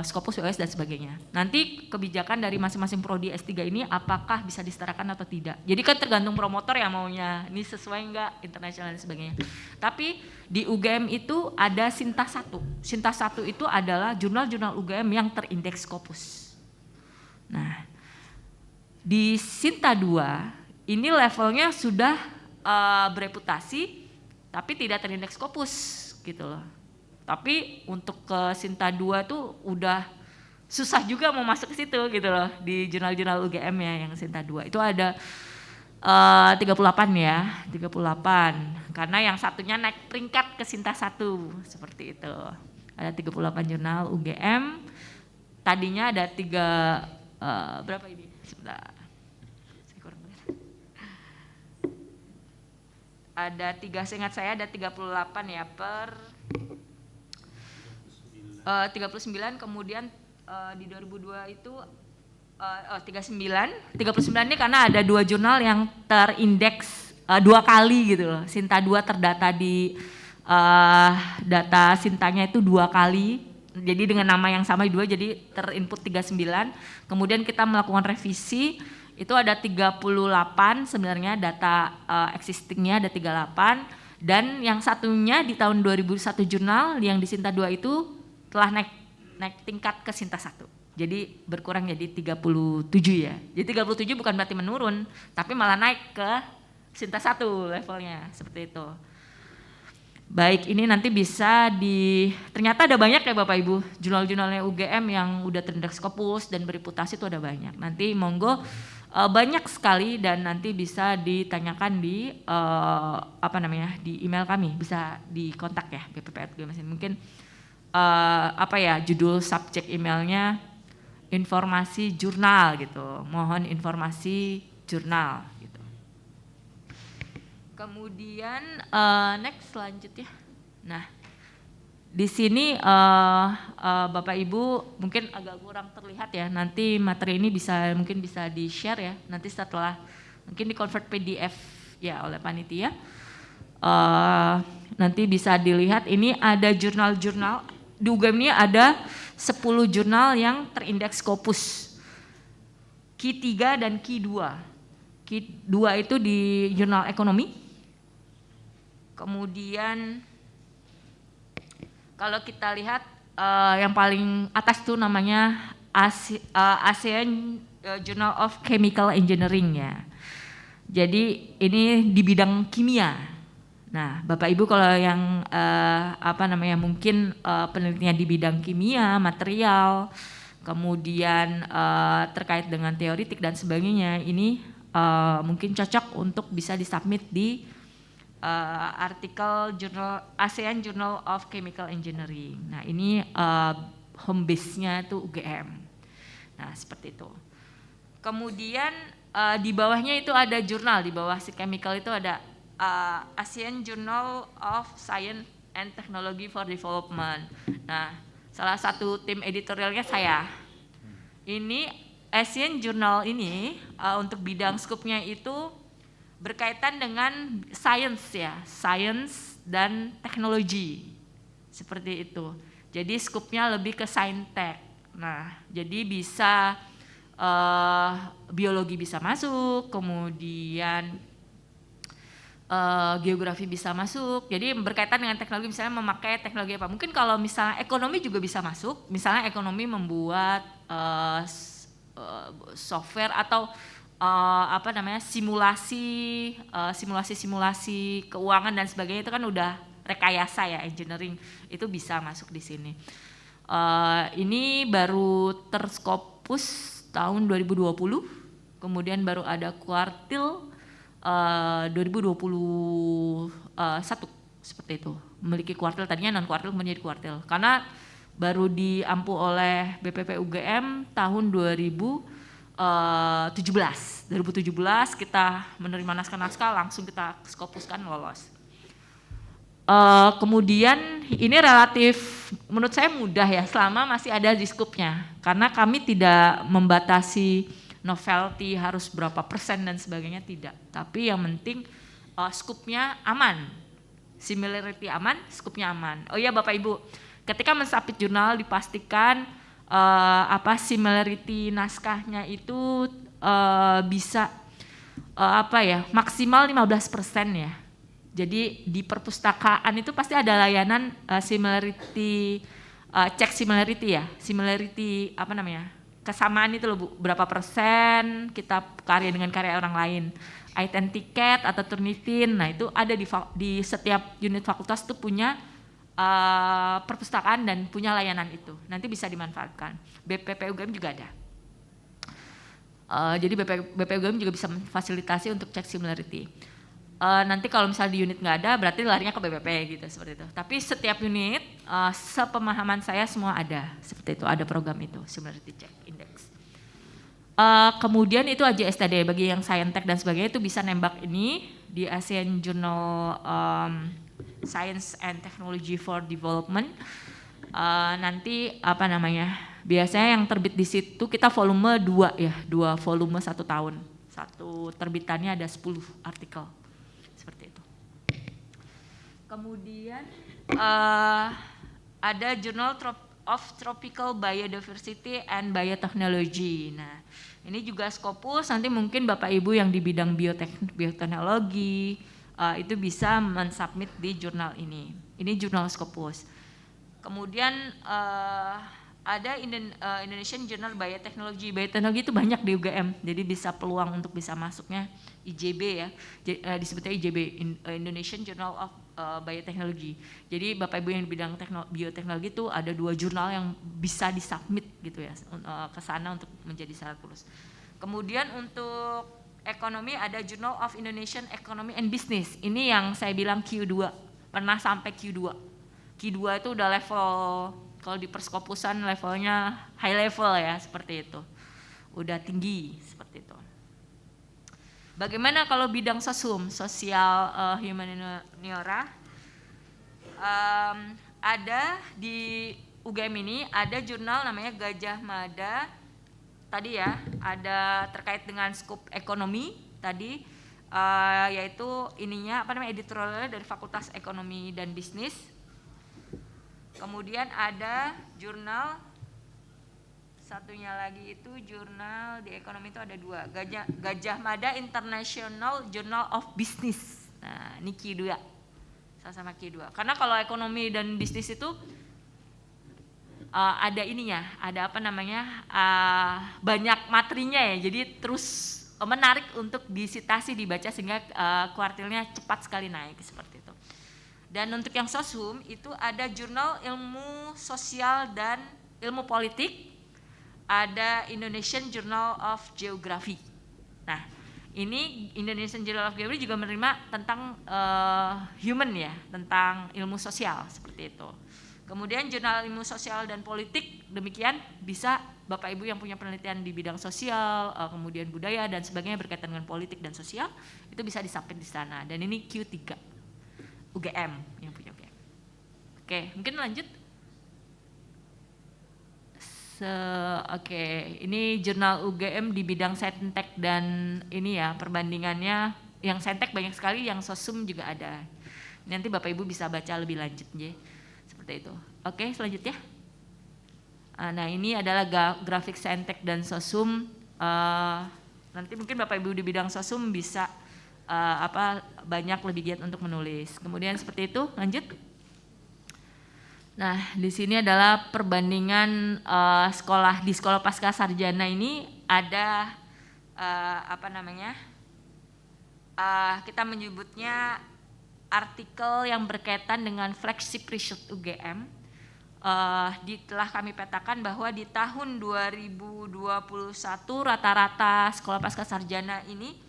Scopus, WOS dan sebagainya. Nanti kebijakan dari masing-masing prodi S3 ini apakah bisa disetarakan atau tidak. Jadi kan tergantung promotor ya maunya, ini sesuai enggak internasional dan sebagainya. Tapi di UGM itu ada Sinta 1. Sinta 1 itu adalah jurnal-jurnal UGM yang terindeks Scopus. Nah, di Sinta 2 ini levelnya sudah bereputasi tapi tidak terindeks Scopus gitu loh. Tapi untuk ke Sinta 2 tuh udah susah juga mau masuk ke situ gitu loh, di jurnal-jurnal UGM ya yang Sinta 2. Itu ada 38 ya, 38. Karena yang satunya naik peringkat ke Sinta 1 seperti itu. Ada 38 jurnal UGM. Tadinya ada berapa ini? Sebentar. Saya kurang lihat. Ada 3, seingat saya ada 38 ya per 39, kemudian di 2002 itu 39 ini karena ada 2 jurnal yang terindeks 2 kali gitu loh. Sinta 2 terdata di data Sintanya itu 2 kali. Jadi dengan nama yang sama 2 jadi terinput 39. Kemudian kita melakukan revisi itu ada 38 sebenarnya data existingnya ada 38 dan yang satunya di tahun 2001 jurnal yang di Sinta 2 itu telah naik tingkat ke Sinta 1. Jadi berkurang jadi 37 ya. Jadi 37 bukan berarti menurun, tapi malah naik ke Sinta 1 levelnya, seperti itu. Baik, ini nanti bisa ternyata ada banyak ya Bapak Ibu, jurnal-jurnalnya UGM yang udah terindeks Scopus dan bereputasi itu ada banyak. Nanti monggo banyak sekali dan nanti bisa ditanyakan di di email kami, bisa dikontak ya BPPT mungkin judul subjek emailnya informasi jurnal gitu, mohon informasi jurnal gitu. Kemudian next selanjutnya, nah di sini Bapak Ibu mungkin agak kurang terlihat ya, nanti materi ini mungkin bisa di share ya, nanti setelah mungkin di convert PDF ya oleh panitia, nanti bisa dilihat ini ada jurnal-jurnal, di UGM ini ada 10 jurnal yang terindeks Scopus, Q3 dan Q2. Q2 itu di jurnal ekonomi, kemudian kalau kita lihat yang paling atas itu namanya ASEAN Journal of Chemical Engineering ya. Jadi ini di bidang kimia. Nah, Bapak Ibu kalau yang mungkin penelitian di bidang kimia, material, kemudian terkait dengan teoritik dan sebagainya, ini mungkin cocok untuk bisa disubmit di artikel jurnal ASEAN Journal of Chemical Engineering. Nah, ini home base-nya itu UGM. Nah, seperti itu. Kemudian di bawahnya itu ada jurnal, di bawah si chemical itu ada ASEAN Journal of Science and Technology for Development. Nah, salah satu tim editorialnya saya. Ini ASEAN Journal ini untuk bidang skupnya itu berkaitan dengan science ya, science dan teknologi, seperti itu. Jadi skupnya lebih ke saintek. Nah, jadi bisa biologi bisa masuk, kemudian geografi bisa masuk, jadi berkaitan dengan teknologi, misalnya memakai teknologi apa. Mungkin kalau misalnya ekonomi juga bisa masuk, misalnya ekonomi membuat software atau simulasi keuangan dan sebagainya, itu kan udah rekayasa ya, engineering, itu bisa masuk di sini. Ini baru terskopus tahun 2020, kemudian baru ada kuartil 2021 seperti itu, memiliki kuartil, tadinya non kuartil menjadi kuartil karena baru diampu oleh BPP UGM tahun 2017 kita menerima naskah-naskah, langsung kita skopuskan, lolos. Kemudian ini relatif menurut saya mudah ya, selama masih ada di skupnya, karena kami tidak membatasi novelty harus berapa persen dan sebagainya, tidak. Tapi yang penting skupnya aman, similarity aman, skupnya aman. Oh iya Bapak Ibu, ketika mensubmit jurnal dipastikan similarity naskahnya itu bisa maksimal 15% ya. Jadi di perpustakaan itu pasti ada layanan similarity cek similarity ya, similarity kesamaan itu loh Bu, berapa persen kita karya dengan karya orang lain, iTicket atau Turnitin. Nah itu ada di setiap unit fakultas itu punya perpustakaan dan punya layanan itu, nanti bisa dimanfaatkan. BPP UGM juga ada. Jadi BPP UGM juga bisa memfasilitasi untuk cek similarity. Nanti kalau misalnya di unit nggak ada, berarti larinya ke BPP gitu, seperti itu. Tapi setiap unit, sepemahaman saya semua ada, seperti itu, ada program itu, Similarity Check Index. Kemudian itu AJSTD, bagi yang Scientech dan sebagainya itu bisa nembak ini di ASEAN Journal Science and Technology for Development. Nanti biasanya yang terbit di situ kita volume 2 ya, 2 volume 1 tahun. Satu terbitannya ada 10 artikel, seperti itu. Kemudian ada Journal of Tropical Biodiversity and Biotechnology. Nah, ini juga Scopus, nanti mungkin Bapak Ibu yang di bidang bioteknologi itu bisa mensubmit di jurnal ini. Ini jurnal Scopus. Kemudian ada Indonesian Journal Biotechnology. Biotechnology itu banyak di UGM, jadi bisa peluang untuk bisa masuknya IJB ya, disebutnya IJB, Indonesian Journal of Biotechnology. Jadi Bapak Ibu yang di bidang bioteknologi itu ada 2 jurnal yang bisa disubmit gitu ya ke sana untuk menjadi syarat lulus. Kemudian untuk ekonomi ada Journal of Indonesian Economy and Business. Ini yang saya bilang Q2, pernah sampai Q2. Q2 itu udah level, kalau di Perskopusan levelnya high level ya, seperti itu. Udah tinggi, seperti itu. Bagaimana kalau bidang sosum, sosial humaniora? Ada di UGM ini, ada jurnal namanya Gajah Mada, tadi ya, ada terkait dengan skup ekonomi tadi, yaitu ininya, editorialnya dari Fakultas Ekonomi dan Bisnis. Kemudian ada jurnal, satunya lagi itu jurnal di ekonomi itu ada 2, Gajah Mada International Journal of Business. Nah, ini Q2, sama-sama Q2. Karena kalau ekonomi dan bisnis itu ada ininya, ada banyak materinya ya, jadi terus menarik untuk disitasi, dibaca sehingga kuartilnya cepat sekali naik seperti itu. Dan untuk yang sosum itu ada jurnal ilmu sosial dan ilmu politik, ada Indonesian Journal of Geography. Nah, ini Indonesian Journal of Geography juga menerima tentang human ya, tentang ilmu sosial seperti itu. Kemudian jurnal ilmu sosial dan politik, demikian bisa Bapak Ibu yang punya penelitian di bidang sosial, kemudian budaya dan sebagainya berkaitan dengan politik dan sosial, itu bisa disubmit di sana. Dan ini Q3 UGM yang punya UGM. Oke, mungkin lanjut. Ini jurnal UGM di bidang saintek dan ini ya perbandingannya, yang saintek banyak sekali, yang sosum juga ada. Nanti Bapak Ibu bisa baca lebih lanjut ya. Seperti itu. Oke, selanjutnya. Nah, ini adalah grafik saintek dan sosum. Nanti mungkin Bapak Ibu di bidang sosum bisa banyak lebih giat untuk menulis. Kemudian seperti itu, lanjut. Nah, di sini adalah perbandingan di sekolah pasca sarjana ini ada kita menyebutnya artikel yang berkaitan dengan flagship research UGM. Telah kami petakan bahwa di tahun 2021 rata-rata sekolah pasca sarjana ini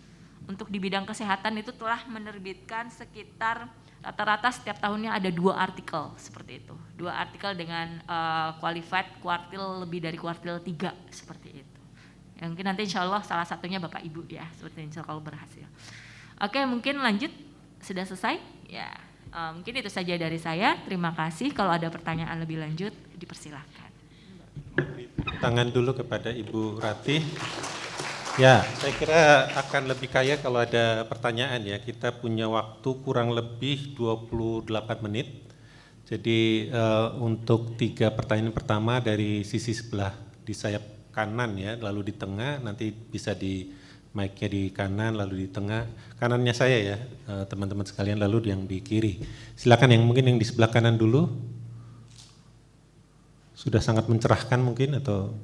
untuk di bidang kesehatan itu telah menerbitkan sekitar rata-rata setiap tahunnya ada 2 artikel seperti itu. 2 artikel dengan qualified kuartil lebih dari kuartil 3 seperti itu. Yang mungkin nanti insya Allah salah satunya Bapak Ibu ya, seperti insya Allah kalau berhasil. Oke, mungkin lanjut, sudah selesai? Ya, mungkin itu saja dari saya. Terima kasih. Kalau ada pertanyaan lebih lanjut, dipersilahkan. Tangan dulu kepada Ibu Ratih. Ya, saya kira akan lebih kaya kalau ada pertanyaan ya. Kita punya waktu kurang lebih 28 menit. Jadi untuk 3 pertanyaan pertama dari sisi sebelah di sayap kanan ya, lalu di tengah, nanti bisa di mic-nya di kanan, lalu di tengah. Kanannya saya ya, teman-teman sekalian, lalu yang di kiri. Silakan yang mungkin yang di sebelah kanan dulu. Sudah sangat mencerahkan mungkin atau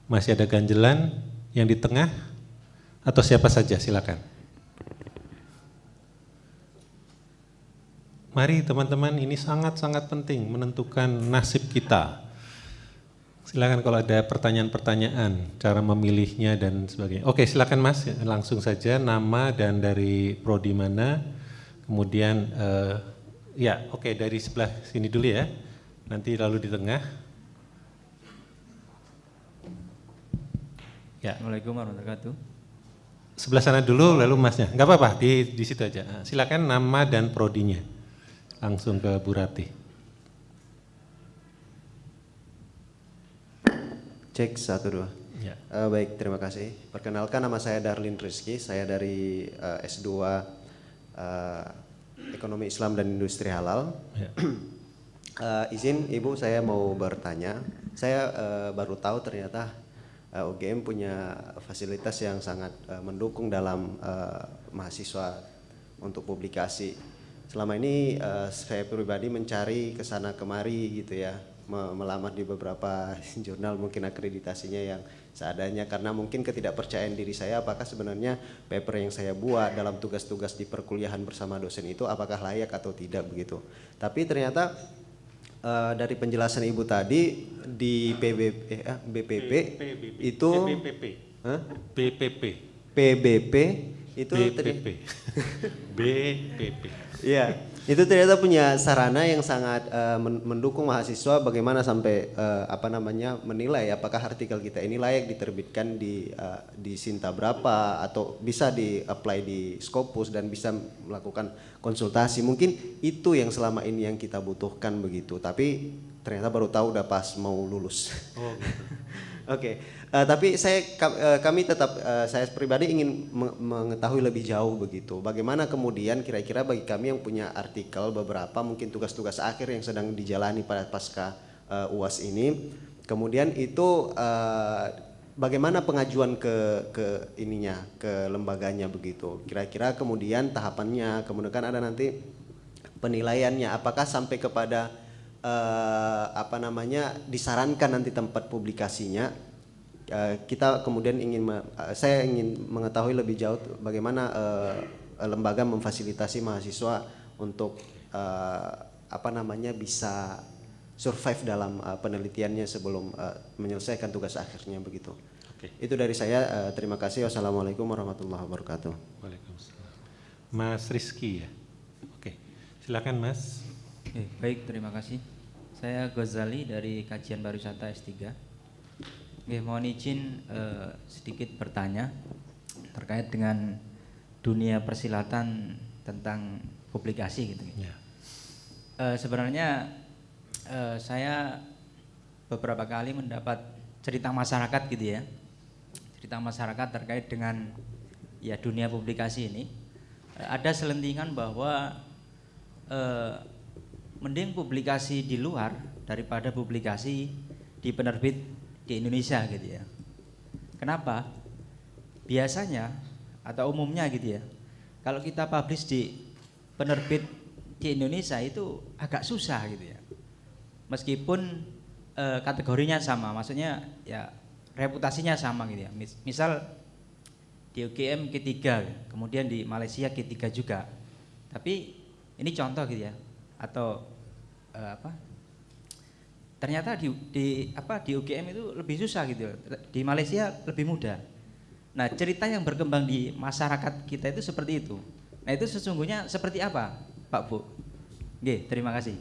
masih ada ganjelan? Yang di tengah atau siapa saja, silakan. Mari teman-teman, ini sangat-sangat penting menentukan nasib kita. Silakan kalau ada pertanyaan-pertanyaan, cara memilihnya dan sebagainya. Oke, silakan Mas, langsung saja nama dan dari prodi mana. Kemudian dari sebelah sini dulu ya. Nanti lalu di tengah. Ya. Assalamualaikum warahmatullahi wabarakatuh. Sebelah sana dulu, lalu Masnya. Enggak apa-apa, di situ aja. Silakan nama dan prodinya. Langsung ke Bu Ratih. Cek 1 2. Ya. Baik, terima kasih. Perkenalkan, nama saya Darlin Rizky. Saya dari S2 Ekonomi Islam dan Industri Halal. Ya. Izin Ibu, saya mau bertanya. Saya baru tahu ternyata UGM punya fasilitas yang sangat mendukung dalam mahasiswa untuk publikasi. Selama ini saya pribadi mencari kesana kemari gitu ya, melamar di beberapa jurnal, mungkin akreditasinya yang seadanya, karena mungkin ketidakpercayaan diri saya apakah sebenarnya paper yang saya buat dalam tugas-tugas di perkuliahan bersama dosen itu apakah layak atau tidak begitu. Tapi ternyata dari penjelasan Ibu tadi di BPP itu BPP. PBP itu BPP. Iya, itu ternyata punya sarana yang sangat mendukung mahasiswa bagaimana sampai menilai apakah artikel kita ini layak diterbitkan di Sinta berapa atau bisa di-apply di Scopus dan bisa melakukan konsultasi. Mungkin itu yang selama ini yang kita butuhkan begitu. Tapi ternyata baru tahu udah pas mau lulus. Oh, gitu. Oke, tapi kami tetap saya pribadi ingin mengetahui lebih jauh begitu. Bagaimana kemudian kira-kira bagi kami yang punya artikel beberapa mungkin tugas-tugas akhir yang sedang dijalani pada pasca UAS ini, kemudian itu bagaimana pengajuan ke lembaganya begitu. Kira-kira kemudian tahapannya, kemudian kan ada nanti penilaiannya. Apakah sampai kepada disarankan nanti tempat publikasinya, kita kemudian saya ingin mengetahui lebih jauh bagaimana lembaga memfasilitasi mahasiswa untuk bisa survive dalam penelitiannya sebelum menyelesaikan tugas akhirnya begitu. Oke. Itu dari saya. Terima kasih. Wassalamualaikum warahmatullahi wabarakatuh. Waalaikumsalam. Mas Rizky ya. Oke, silakan Mas. Oke, baik, terima kasih. Saya Ghazali dari Kajian Pariwisata S3. Oke, mohon izin sedikit bertanya terkait dengan dunia persilatan tentang publikasi gitu. Ya. Sebenarnya saya beberapa kali mendapat cerita masyarakat gitu ya, cerita masyarakat terkait dengan ya dunia publikasi ini. Ada selentingan bahwa mending publikasi di luar daripada publikasi di penerbit di Indonesia gitu ya. Kenapa? Biasanya atau umumnya gitu ya, kalau kita publish di penerbit di Indonesia itu agak susah gitu ya. Meskipun kategorinya sama, maksudnya ya reputasinya sama gitu ya. Misal di UGM Q3, kemudian di Malaysia Q3 juga. Tapi ini contoh gitu ya. Atau ternyata di UGM itu lebih susah gitu, di Malaysia lebih mudah. Nah, cerita yang berkembang di masyarakat kita itu seperti itu. Nah, itu sesungguhnya seperti apa, Pak Bu? Oke, terima kasih.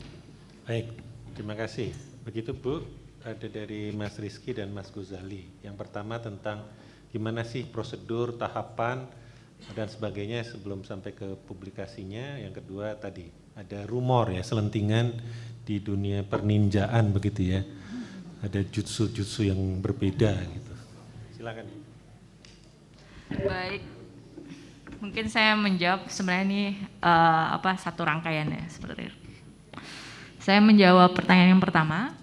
Baik, terima kasih. Begitu Bu, ada dari Mas Rizky dan Mas Ghazali. Yang pertama tentang gimana sih prosedur, tahapan dan sebagainya sebelum sampai ke publikasinya. Yang kedua tadi ada rumor ya, selentingan di dunia perninjaan begitu ya. Ada jutsu-jutsu yang berbeda gitu. Silakan. Baik, mungkin saya menjawab sebenarnya ini satu rangkaian ya seperti itu. Saya menjawab pertanyaan yang pertama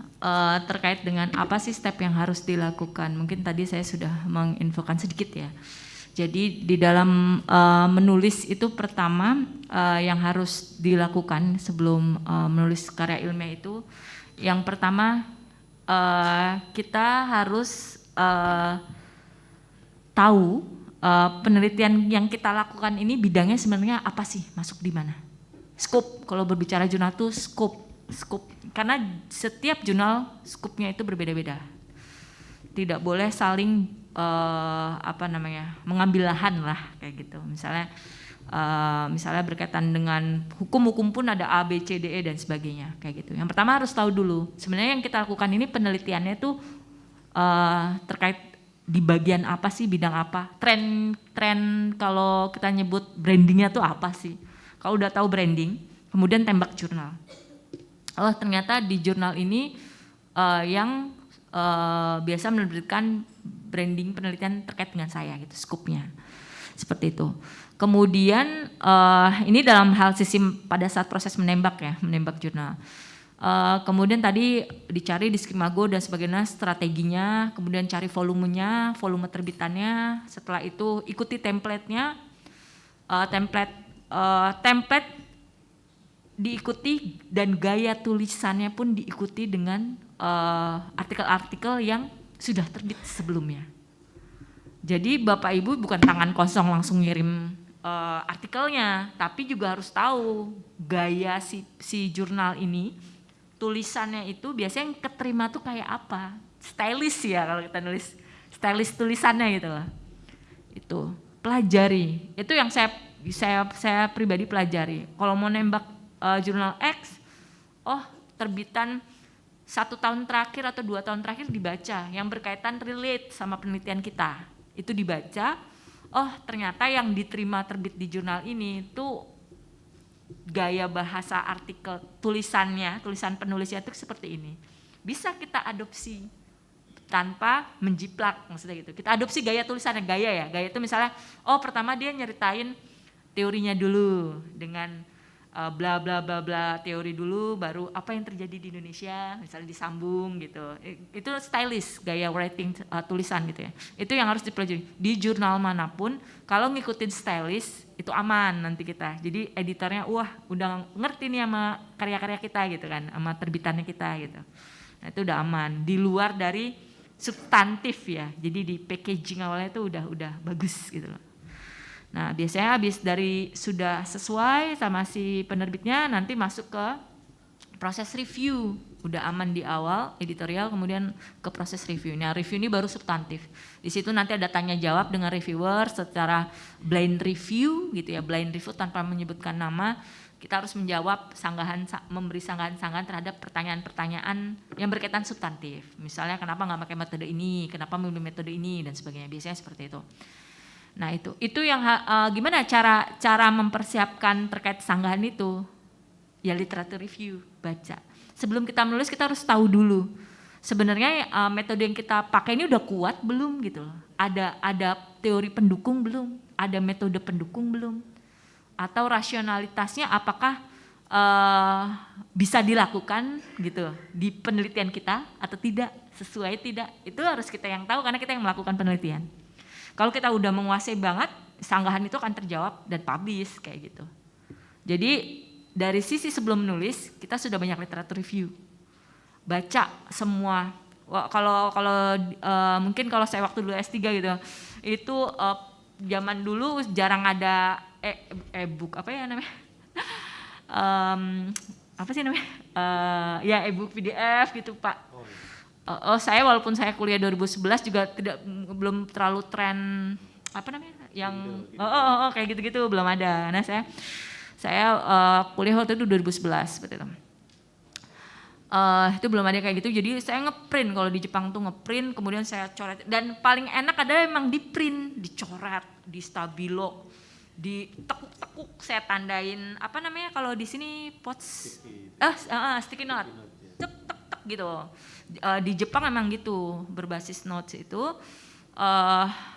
terkait dengan apa sih step yang harus dilakukan. Mungkin tadi saya sudah menginfokan sedikit ya. Jadi di dalam menulis itu pertama yang harus dilakukan sebelum menulis karya ilmiah itu, yang pertama kita harus tahu penelitian yang kita lakukan ini bidangnya sebenarnya apa sih, masuk di mana. Scope, kalau berbicara jurnal itu scope, karena setiap jurnal scope-nya itu berbeda-beda. Tidak boleh saling mengambil lahan lah kayak gitu. Misalnya berkaitan dengan hukum pun ada A, B, C, D, E dan sebagainya kayak gitu. Yang pertama harus tahu dulu sebenarnya yang kita lakukan ini penelitiannya tuh terkait di bagian apa sih, bidang apa, tren kalau kita nyebut brandingnya tuh apa sih. Kalau udah tahu branding, kemudian tembak jurnal. Oh ternyata di jurnal ini yang biasa menerbitkan branding penelitian terkait dengan saya gitu, skupnya seperti itu. Kemudian ini dalam hal sisi pada saat proses menembak ya, menembak jurnal. Kemudian tadi dicari di Skimago dan sebagainya strateginya, kemudian cari volumenya, volume terbitannya. Setelah itu ikuti template-nya, template diikuti dan gaya tulisannya pun diikuti dengan artikel-artikel yang sudah terbit sebelumnya. Jadi Bapak Ibu bukan tangan kosong langsung ngirim artikelnya, tapi juga harus tahu gaya si jurnal ini, tulisannya itu biasanya yang keterima tuh kayak apa, stylish ya kalau kita nulis, stylish tulisannya gitu loh. Itu pelajari, itu yang saya pribadi pelajari. Kalau mau nembak jurnal X, terbitan 1 tahun terakhir atau 2 tahun terakhir dibaca, yang berkaitan relate sama penelitian kita, itu dibaca. Ternyata yang diterima terbit di jurnal ini tuh gaya bahasa artikel tulisannya, tulisan penulisnya itu seperti ini. Bisa kita adopsi tanpa menjiplak, maksudnya gitu. Kita adopsi gaya tulisannya, gaya itu misalnya, pertama dia nyeritain teorinya dulu dengan bla bla bla bla teori dulu, baru apa yang terjadi di Indonesia, misalnya disambung gitu. Itu stylish, gaya writing tulisan gitu ya. Itu yang harus dipelajari. Di jurnal manapun, kalau ngikutin stylish itu aman nanti kita. Jadi editornya udah ngerti nih sama karya-karya kita gitu kan, sama terbitannya kita gitu. Nah, itu udah aman. Di luar dari substantif ya. Jadi di packaging awalnya itu udah bagus gitu loh. Nah, biasanya habis dari sudah sesuai sama si penerbitnya, nanti masuk ke proses review. Udah aman di awal, editorial, kemudian ke proses review. Nah, review ini baru substantif. Di situ nanti ada tanya jawab dengan reviewer secara blind review gitu ya, blind review tanpa menyebutkan nama. Kita harus menjawab memberi sanggahan-sanggahan terhadap pertanyaan-pertanyaan yang berkaitan substantif. Misalnya kenapa nggak pakai metode ini, kenapa memilih metode ini, dan sebagainya. Biasanya seperti itu. Nah itu yang gimana cara mempersiapkan terkait sanggahan itu, ya literatur review, baca. Sebelum kita menulis kita harus tahu dulu sebenarnya metode yang kita pakai ini udah kuat belum gitu loh. Ada teori pendukung belum, ada metode pendukung belum, atau rasionalitasnya apakah bisa dilakukan gitu di penelitian kita atau tidak, sesuai tidak, itu harus kita yang tahu karena kita yang melakukan penelitian. Kalau kita udah menguasai banget, sanggahan itu akan terjawab dan publish kayak gitu. Jadi dari sisi sebelum menulis, kita sudah banyak literatur review. Baca semua. Kalau mungkin kalau saya waktu dulu S3 gitu, itu zaman dulu jarang ada e-book, apa ya namanya? Apa sih namanya? Ya e-book PDF gitu Pak. Saya walaupun saya kuliah 2011 juga belum terlalu tren apa namanya yang kayak gitu-gitu belum ada. Nah saya kuliah waktu itu 2011 seperti itu. Itu belum ada kayak gitu. Jadi saya ngeprint, kalau di Jepang tuh ngeprint, kemudian saya coret. Dan paling enak adalah memang di print, dicoret, di stabilo, ditekuk-tekuk, saya tandain apa namanya kalau di sini sticky note, tek gitu. Di Jepang memang gitu, berbasis notes itu,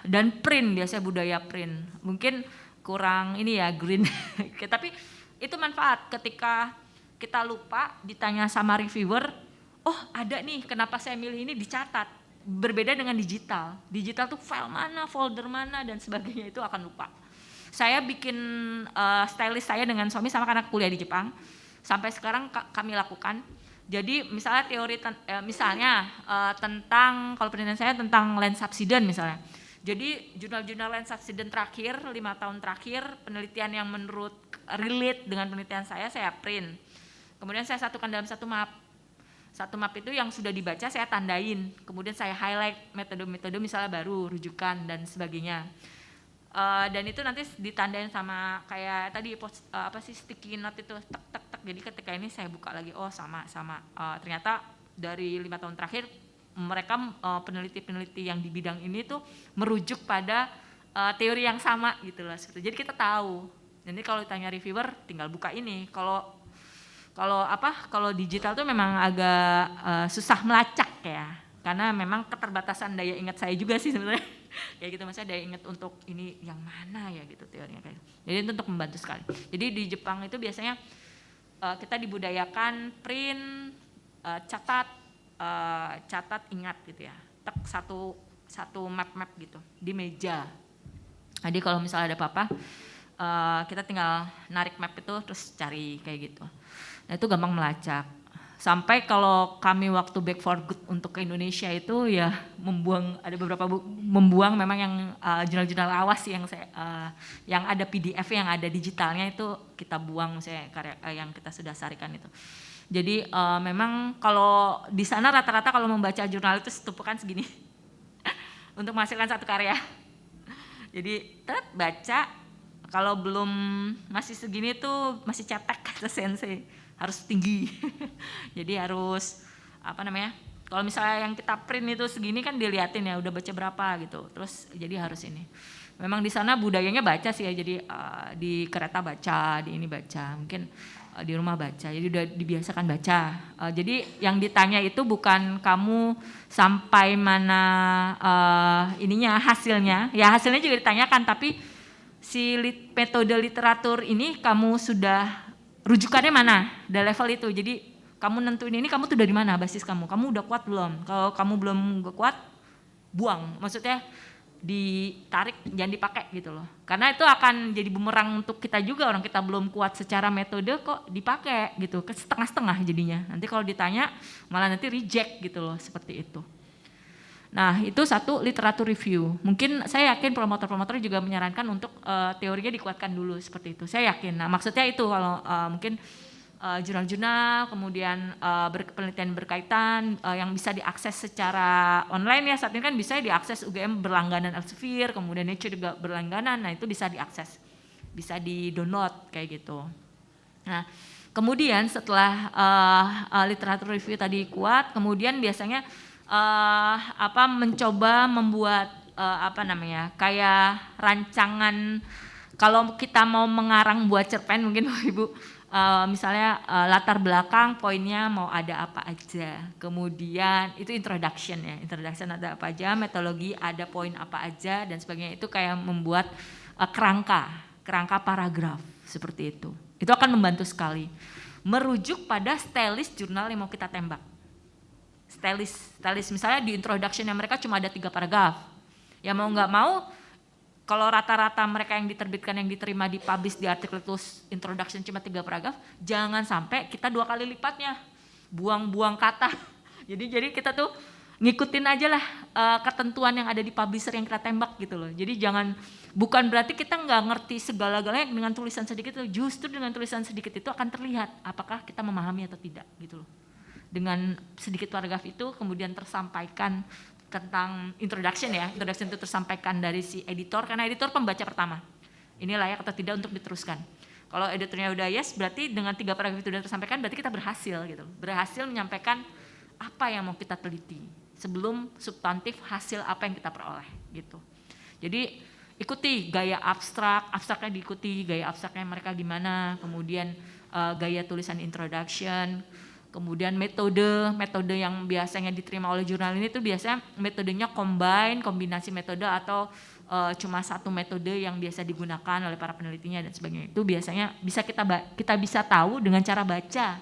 dan print, biasanya budaya print. Mungkin kurang ini ya green, tapi itu manfaat ketika kita lupa ditanya sama reviewer, ada nih kenapa saya milih ini, dicatat. Berbeda dengan digital tuh file mana, folder mana dan sebagainya itu akan lupa. Saya bikin stylist saya dengan suami sama karena kuliah di Jepang, sampai sekarang kami lakukan. Jadi misalnya teori tentang, kalau penelitian saya tentang land subsidence misalnya. Jadi jurnal-jurnal land subsidence terakhir, 5 tahun terakhir, penelitian yang menurut relate dengan penelitian saya print. Kemudian saya satukan dalam satu map. Satu map itu yang sudah dibaca saya tandain. Kemudian saya highlight metode-metode misalnya baru, rujukan dan sebagainya. Dan itu nanti ditandain sama kayak tadi sticky note itu tek. Jadi ketika ini saya buka lagi, sama ternyata dari 5 tahun terakhir mereka peneliti-peneliti yang di bidang ini tuh merujuk pada teori yang sama gitu lah. Jadi kita tahu. Jadi kalau ditanya reviewer tinggal buka ini. Kalau digital tuh memang agak susah melacak ya. karena memang keterbatasan daya ingat saya juga sih sebenarnya. Kayak gitu, maksudnya daya ingat untuk ini yang mana ya gitu teorinya kayak. Jadi itu untuk membantu sekali. Jadi di Jepang itu biasanya kita dibudayakan print, catat, ingat gitu ya. Tek satu map gitu di meja. Jadi kalau misalnya ada apa-apa, kita tinggal narik map itu terus cari kayak gitu. Nah itu gampang melacak. Sampai kalau kami waktu Back for Good untuk ke Indonesia itu ya ada beberapa membuang memang yang jurnal-jurnal awas sih yang ada PDF yang ada digitalnya itu kita buang misalnya karya yang kita sudah sarikan itu. Jadi memang kalau di sana rata-rata kalau membaca jurnal itu tumpukan segini untuk menghasilkan satu karya. Jadi baca, kalau belum masih segini tuh masih cetek kata sensei, harus tinggi. Jadi harus kalau misalnya yang kita print itu segini kan diliatin ya udah baca berapa gitu. Terus jadi harus ini. Memang di sana budayanya baca sih ya, jadi di kereta baca, di ini baca, mungkin di rumah baca. Jadi udah dibiasakan baca. Jadi yang ditanya itu bukan kamu sampai mana hasilnya. Ya hasilnya juga ditanyakan, tapi si metode literatur ini kamu sudah rujukannya mana dari level itu. Jadi kamu nentuin ini kamu tuh dari mana basis kamu udah kuat belum. Kalau kamu belum kuat, buang. Maksudnya ditarik, jangan dipakai gitu loh. Karena itu akan jadi bumerang untuk kita juga, orang kita belum kuat secara metode kok dipakai gitu, ke setengah-setengah jadinya. Nanti kalau ditanya malah nanti reject gitu loh, seperti itu. Nah itu satu, literatur review. Mungkin saya yakin promotor-promotor juga menyarankan untuk teorinya dikuatkan dulu seperti itu. Saya yakin. Nah maksudnya itu kalau mungkin jurnal-jurnal, kemudian penelitian berkaitan yang bisa diakses secara online ya, saat ini kan bisa diakses UGM berlangganan Elsevier, kemudian Nature juga berlangganan, nah itu bisa diakses, bisa di-download kayak gitu. Nah kemudian setelah literatur review tadi kuat, kemudian biasanya mencoba membuat kayak rancangan. Kalau kita mau mengarang buat cerpen mungkin Ibu, misalnya latar belakang poinnya mau ada apa aja, kemudian itu introduction ya, introduction ada apa aja, metodologi ada poin apa aja dan sebagainya, itu kayak membuat kerangka paragraf seperti itu. Itu akan membantu sekali merujuk pada stylist jurnal yang mau kita tembak. Stylist misalnya di introduction yang mereka cuma ada 3 paragraf, ya mau nggak mau. Kalau rata-rata mereka yang diterbitkan, yang diterima di publish di artikel itu introduction cuma 3 paragraf, jangan sampai kita 2 kali lipatnya, buang-buang kata. Jadi kita tuh ngikutin aja lah ketentuan yang ada di publisher yang kita tembak gitu loh. Jadi bukan berarti kita nggak ngerti segala-galanya dengan tulisan sedikit itu, justru dengan tulisan sedikit itu akan terlihat apakah kita memahami atau tidak gitu loh. Dengan sedikit paragraf itu kemudian tersampaikan tentang introduction ya, introduction itu tersampaikan dari si editor, karena editor pembaca pertama. Ini layak atau tidak untuk diteruskan. Kalau editornya udah yes, berarti dengan 3 paragraf itu sudah tersampaikan, berarti kita berhasil gitu. Berhasil menyampaikan apa yang mau kita teliti sebelum substantif hasil apa yang kita peroleh gitu. Jadi ikuti gaya abstraknya diikuti, gaya abstraknya mereka gimana, kemudian gaya tulisan introduction. Kemudian metode yang biasanya diterima oleh jurnal ini tuh biasanya metodenya kombinasi metode atau cuma satu metode yang biasa digunakan oleh para penelitinya dan sebagainya. Itu biasanya bisa kita bisa tahu dengan cara baca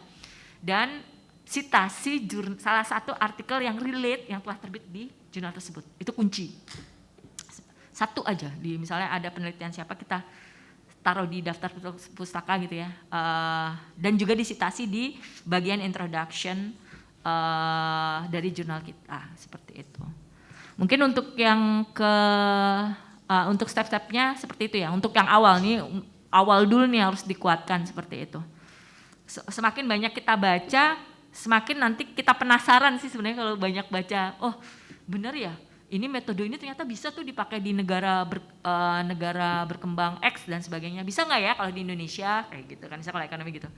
dan sitasi salah satu artikel yang relate yang telah terbit di jurnal tersebut. Itu kunci. Satu aja, misalnya ada penelitian siapa, kita taruh di daftar pustaka gitu ya, dan juga disitasi di bagian introduction dari jurnal kita, seperti itu. Mungkin untuk yang untuk step-stepnya seperti itu ya. Untuk yang awal dulu nih harus dikuatkan seperti itu. Semakin banyak kita baca, semakin nanti kita penasaran sih sebenarnya kalau banyak baca. Oh benar ya, ini metode ini ternyata bisa tuh dipakai di negara berkembang X dan sebagainya. Bisa nggak ya kalau di Indonesia kayak gitu kan, misalnya kalau ekonomi gitu.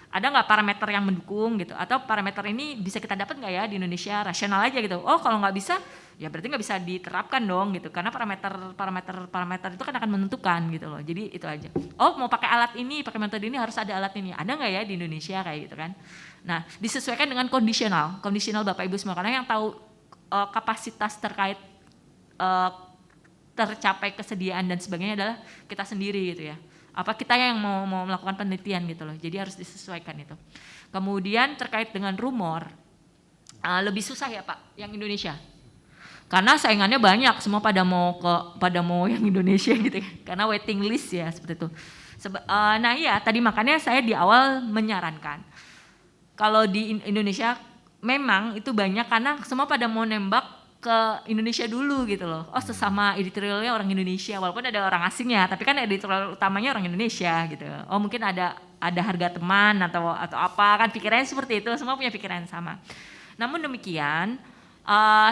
Ada nggak parameter yang mendukung gitu, atau parameter ini bisa kita dapat nggak ya di Indonesia, rasional aja gitu. Oh kalau nggak bisa, ya berarti nggak bisa diterapkan dong gitu, karena parameter itu kan akan menentukan gitu loh. Jadi itu aja. Oh mau pakai alat ini, pakai metode ini harus ada alat ini. Ada nggak ya di Indonesia kayak gitu kan. Nah disesuaikan dengan kondisional Bapak Ibu semua, karena yang tahu kapasitas terkait tercapai kesediaan dan sebagainya adalah kita sendiri gitu ya. Apa kita yang mau melakukan penelitian gitu loh. Jadi harus disesuaikan itu. Kemudian terkait dengan rumor, lebih susah ya Pak yang Indonesia. Karena saingannya banyak, semua pada mau yang Indonesia gitu ya. Karena waiting list ya seperti itu. Nah iya, tadi makanya saya di awal menyarankan kalau di Indonesia memang itu banyak karena semua pada mau nembak ke Indonesia dulu gitu loh. Oh sesama editorialnya orang Indonesia, walaupun ada orang asingnya, tapi kan editorial utamanya orang Indonesia gitu. Oh mungkin ada harga teman atau apa kan, pikirannya seperti itu, semua punya pikiran yang sama. Namun demikian,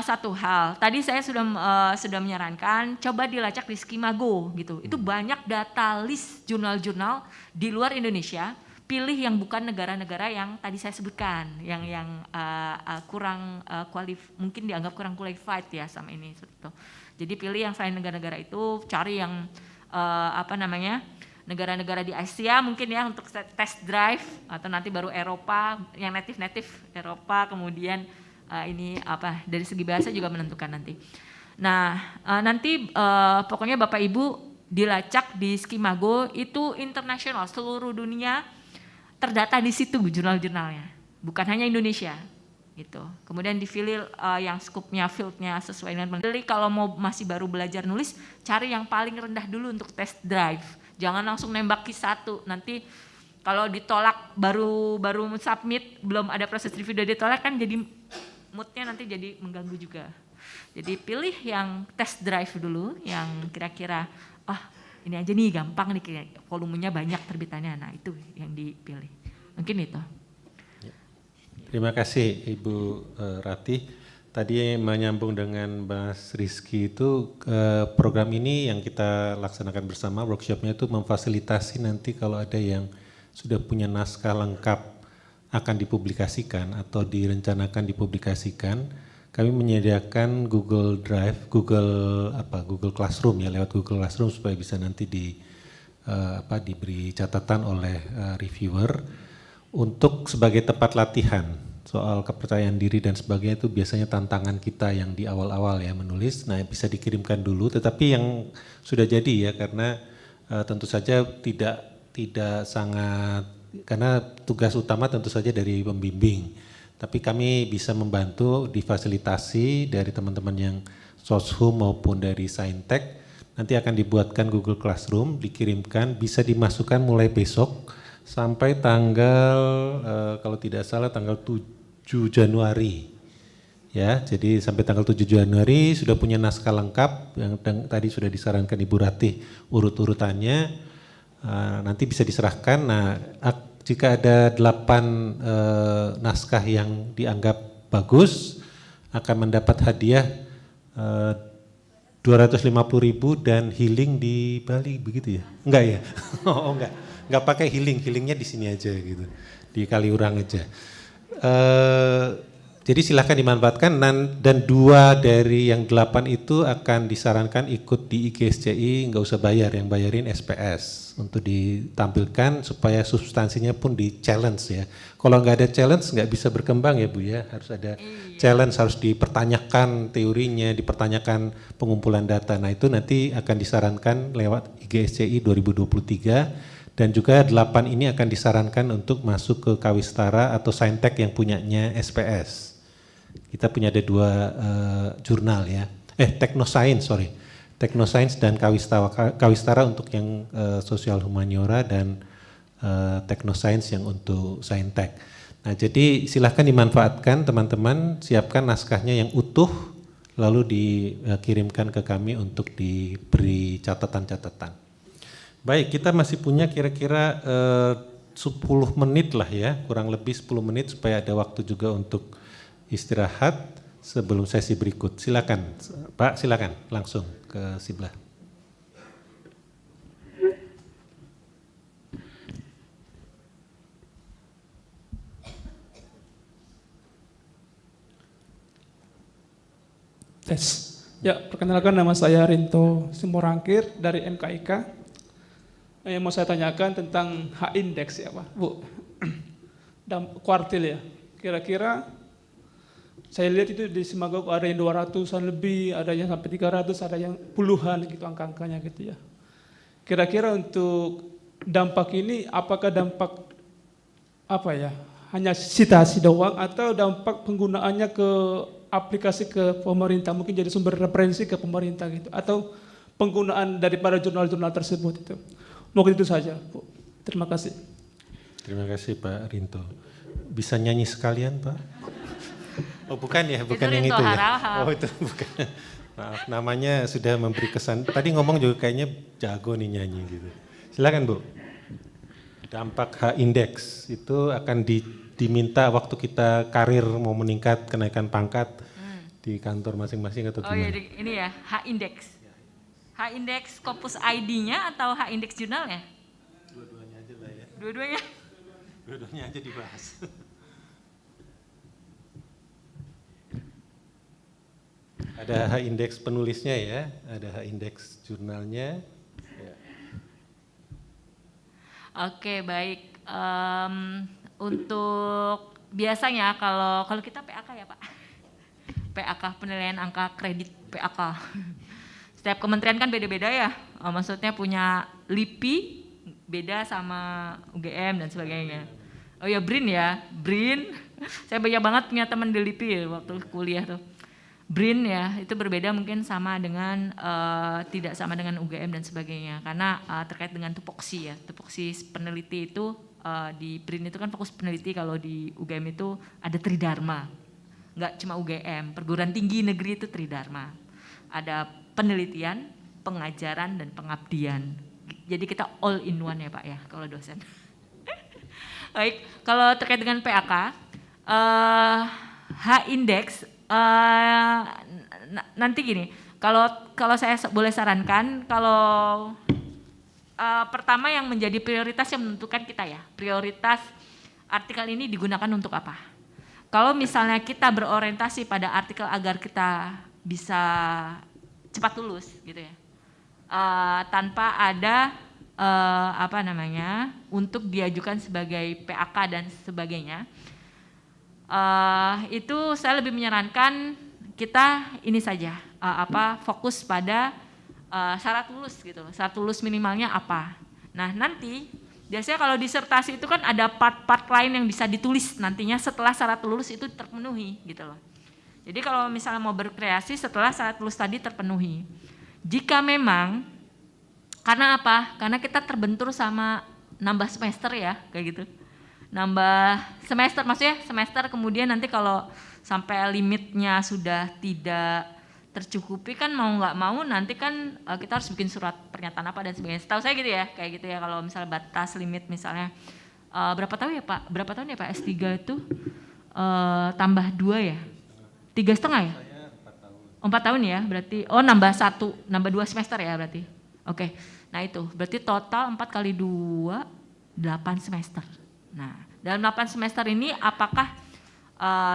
satu hal, tadi saya sudah menyarankan coba dilacak di Skimago gitu. Itu banyak data list jurnal-jurnal di luar Indonesia. Pilih yang bukan negara-negara yang tadi saya sebutkan, yang kurang mungkin dianggap kurang qualified ya sama ini seperti itu. Jadi pilih yang selain negara-negara itu, cari yang negara-negara di Asia mungkin ya untuk test drive, atau nanti baru Eropa, yang native Eropa, kemudian dari segi bahasa juga menentukan nanti. Nah nanti pokoknya Bapak Ibu dilacak di Skimago itu internasional, seluruh dunia terdata di situ jurnal-jurnalnya, bukan hanya Indonesia gitu. Kemudian dipilih yang skupnya, fieldnya sesuai dengan penelitian. Kalau mau masih baru belajar nulis, cari yang paling rendah dulu untuk test drive. Jangan langsung nembak Q1, nanti kalau ditolak baru submit, belum ada proses review udah ditolak kan jadi moodnya nanti jadi mengganggu juga. Jadi pilih yang test drive dulu, yang kira-kira ini aja nih gampang nih, volumenya banyak terbitannya, nah itu yang dipilih. Mungkin itu. Terima kasih Ibu Ratih. Tadi menyambung dengan Mas Rizky itu, program ini yang kita laksanakan bersama, workshopnya itu memfasilitasi nanti kalau ada yang sudah punya naskah lengkap akan dipublikasikan atau direncanakan dipublikasikan, kami menyediakan Google Drive, Google Classroom ya, lewat Google Classroom supaya bisa nanti diberi catatan oleh reviewer untuk sebagai tempat latihan soal kepercayaan diri dan sebagainya. Itu biasanya tantangan kita yang di awal-awal ya menulis. Nah bisa dikirimkan dulu, tetapi yang sudah jadi ya, karena tentu saja tidak sangat, karena tugas utama tentu saja dari pembimbing. Tapi kami bisa membantu difasilitasi dari teman-teman yang Soshum maupun dari Saintek. Nanti akan dibuatkan Google Classroom, dikirimkan, bisa dimasukkan mulai besok sampai tanggal kalau tidak salah tanggal 7 Januari. Ya, jadi sampai tanggal 7 Januari sudah punya naskah lengkap yang tadi sudah disarankan Ibu Ratih urut-urutannya. Nanti bisa diserahkan. Nah, jika ada 8 naskah yang dianggap bagus, akan mendapat hadiah 250.000 dan healing di Bali, begitu ya? Enggak ya? Oh enggak pakai healingnya di sini aja gitu, di Kaliurang aja. Jadi silahkan dimanfaatkan, dan 2 dari yang 8 itu akan disarankan ikut di IGSCI, nggak usah bayar, yang bayarin SPS untuk ditampilkan supaya substansinya pun di challenge ya. Kalau nggak ada challenge nggak bisa berkembang ya Bu ya, harus ada challenge, harus dipertanyakan teorinya, dipertanyakan pengumpulan data. Nah itu nanti akan disarankan lewat IGSCI 2023, dan juga 8 ini akan disarankan untuk masuk ke Kawistara atau Saintek yang punyanya SPS. Kita punya ada 2 jurnal ya, Teknoscience dan Kawistara untuk yang sosial humaniora, dan Teknoscience yang untuk Saintek. Nah jadi silahkan dimanfaatkan teman-teman, siapkan naskahnya yang utuh, lalu dikirimkan ke kami untuk diberi catatan-catatan. Baik, kita masih punya kira-kira 10 menit lah ya, kurang lebih 10 menit supaya ada waktu juga untuk istirahat sebelum sesi berikut. Silakan Pak, silakan langsung ke sebelah. Tes. Ya, perkenalkan nama saya Rinto Simorangkir dari MKIK. Yang mau saya tanyakan tentang H-index ya Pak, Bu. Dan kuartil ya. Kira-kira saya lihat itu di Simagok ada yang 200-an lebih, ada yang sampai 300, ada yang puluhan gitu angka-angkanya gitu ya. Kira-kira untuk dampak ini apakah dampak apa ya, hanya citasi doang atau dampak penggunaannya ke aplikasi ke pemerintah, mungkin jadi sumber referensi ke pemerintah gitu, atau penggunaan daripada jurnal-jurnal tersebut itu. Mungkin itu saja, Bu. Terima kasih. Terima kasih Pak Rinto. Bisa nyanyi sekalian Pak? Oh bukan ya, bukan yang Rinto itu ya. Harahap. Oh itu bukan. Maaf, namanya sudah memberi kesan. Tadi ngomong juga kayaknya jago nih nyanyi gitu. Silakan Bu. Dampak H-index itu akan diminta waktu kita karir mau meningkat, kenaikan pangkat di kantor masing-masing atau Oh gimana? ya, ini ya, H-index. H-index Scopus ID-nya atau H-index jurnalnya? Dua-duanya aja lah ya. Dua-duanya? Dua-duanya aja dibahas. Ada H-index penulisnya ya, ada H-index jurnalnya. Ya. Oke, baik. Untuk biasanya kalau kita PAK ya Pak, PAK penilaian angka kredit PAK. Setiap kementerian kan beda-beda ya, maksudnya punya LIPI beda sama UGM dan sebagainya. Oh ya BRIN ya, BRIN. Saya banyak banget punya teman di LIPI ya, waktu kuliah tuh. BRIN ya, itu berbeda mungkin sama dengan tidak sama dengan UGM dan sebagainya, karena terkait dengan tupoksi ya, tupoksi peneliti itu di BRIN itu kan fokus peneliti, kalau di UGM itu ada tridharma, nggak cuma UGM, perguruan tinggi negeri itu tridharma, ada penelitian, pengajaran dan pengabdian, jadi kita all in one ya Pak ya kalau dosen. Baik, kalau terkait dengan PAK, H-index nanti gini, kalau saya boleh sarankan, kalau pertama yang menjadi prioritas yang menentukan kita ya, prioritas artikel ini digunakan untuk apa. Kalau misalnya kita berorientasi pada artikel agar kita bisa cepat lulus gitu ya, tanpa ada untuk diajukan sebagai PAK dan sebagainya, itu saya lebih menyarankan kita ini saja, fokus pada syarat lulus gitu, syarat lulus minimalnya apa. Nah nanti biasanya kalau disertasi itu kan ada part-part lain yang bisa ditulis nantinya setelah syarat lulus itu terpenuhi gitu loh. Jadi kalau misalnya mau berkreasi setelah syarat lulus tadi terpenuhi, jika memang karena apa? Karena kita terbentur sama nambah semester ya kayak gitu. Nambah semester, maksudnya semester kemudian nanti kalau sampai limitnya sudah tidak tercukupi kan mau nggak mau nanti kan kita harus bikin surat pernyataan apa dan sebagainya. Setahu saya gitu ya, kayak gitu ya kalau misalnya batas limit misalnya berapa tahun ya Pak? Berapa tahun ya Pak S3 itu tambah 2 ya? 3,5 ya? 4 tahun ya berarti, nambah 2 semester ya berarti. Oke, nah itu berarti total 4 kali 2, 8 semester. Nah dalam 8 semester ini apakah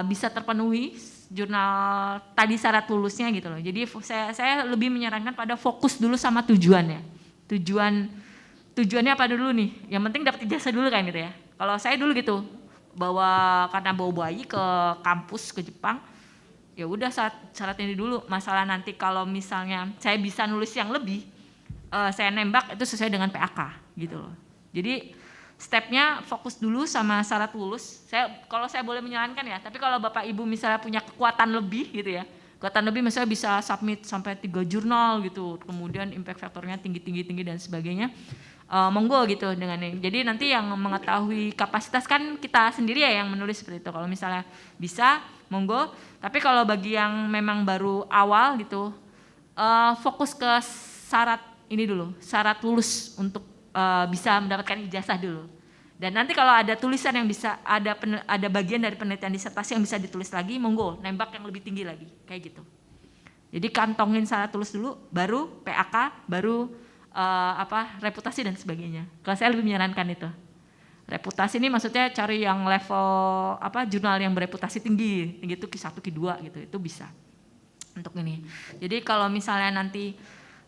bisa terpenuhi jurnal tadi syarat lulusnya gitu loh. Jadi saya lebih menyarankan pada fokus dulu sama tujuannya. Tujuannya apa dulu nih? Yang penting dapat ijazah dulu kan gitu ya. Kalau saya dulu gitu, karena bawa bayi ke kampus ke Jepang, ya udah syarat ini dulu. Masalah nanti kalau misalnya saya bisa nulis yang lebih, saya nembak itu sesuai dengan PAK gitu loh. Jadi stepnya fokus dulu sama syarat lulus. Kalau saya boleh menyarankan ya, tapi kalau Bapak Ibu misalnya punya kekuatan lebih gitu ya, kekuatan lebih misalnya bisa submit sampai 3 jurnal gitu, kemudian impact factornya tinggi dan sebagainya, monggo gitu dengan ini. Jadi nanti yang mengetahui kapasitas kan kita sendiri ya yang menulis seperti itu. Kalau misalnya bisa, monggo. Tapi kalau bagi yang memang baru awal gitu, fokus ke syarat ini dulu, syarat lulus untuk bisa mendapatkan ijazah dulu. Dan nanti kalau ada tulisan yang bisa ada bagian dari penelitian disertasi yang bisa ditulis lagi, monggo nembak yang lebih tinggi lagi, kayak gitu. Jadi kantongin syarat lulus dulu, baru PAK, baru reputasi dan sebagainya. Kalau saya lebih menyarankan itu. Reputasi ini maksudnya cari yang level jurnal yang bereputasi tinggi itu Q1, Q2 gitu, itu bisa untuk ini. Jadi kalau misalnya nanti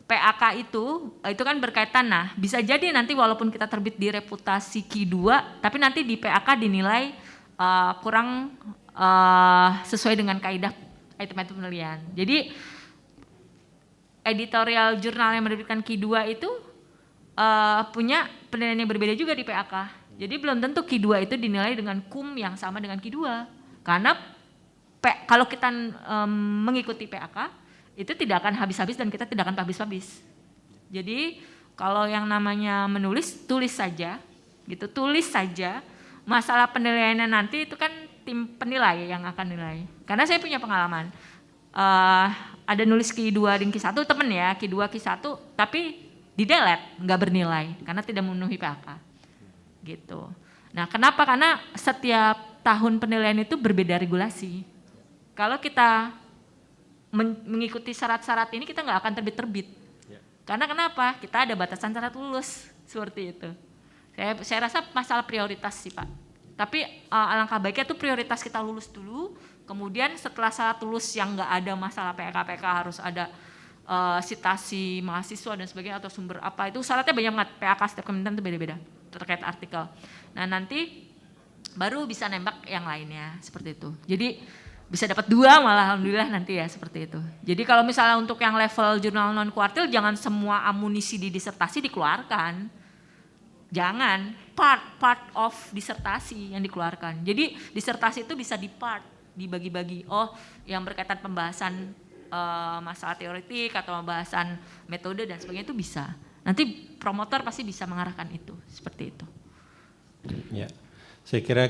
PAK itu kan berkaitan, nah bisa jadi nanti walaupun kita terbit di reputasi Q2, tapi nanti di PAK dinilai kurang sesuai dengan kaidah item-item penilaian. Jadi editorial jurnal yang menerbitkan Q2 itu punya penilaian yang berbeda juga di PAK. Jadi belum tentu Q2 itu dinilai dengan KUM yang sama dengan Q2. Karena kalau kita mengikuti PAK itu tidak akan habis-habis dan kita tidak akan habis-habis. Jadi kalau yang namanya menulis, tulis saja, gitu, tulis saja. Masalah penilaiannya nanti itu kan tim penilai yang akan nilai. Karena saya punya pengalaman, ada nulis Q2 dan Q1 temen ya, Q2, Q1, tapi di delete, nggak bernilai karena tidak memenuhi PAK, gitu. Nah, kenapa? Karena setiap tahun penilaian itu berbeda regulasi. Kalau kita mengikuti syarat-syarat ini kita nggak akan terbit-terbit. Karena kenapa? Kita ada batasan syarat lulus seperti itu. Saya rasa masalah prioritas sih Pak. Tapi alangkah baiknya itu prioritas kita lulus dulu. Kemudian setelah syarat lulus yang nggak ada masalah PK harus ada sitasi mahasiswa dan sebagainya atau sumber apa itu syaratnya banyak banget. PAK setiap kementerian itu beda-beda terkait artikel. Nah nanti baru bisa nembak yang lainnya seperti itu. Jadi bisa dapat 2 malah alhamdulillah nanti ya seperti itu. Jadi kalau misalnya untuk yang level jurnal non kuartil jangan semua amunisi di disertasi dikeluarkan. Jangan, part of disertasi yang dikeluarkan. Jadi disertasi itu bisa dibagi-bagi. Oh, yang berkaitan pembahasan masalah teoretik atau pembahasan metode dan sebagainya itu bisa. Nanti promotor pasti bisa mengarahkan itu, seperti itu. Ya, saya kira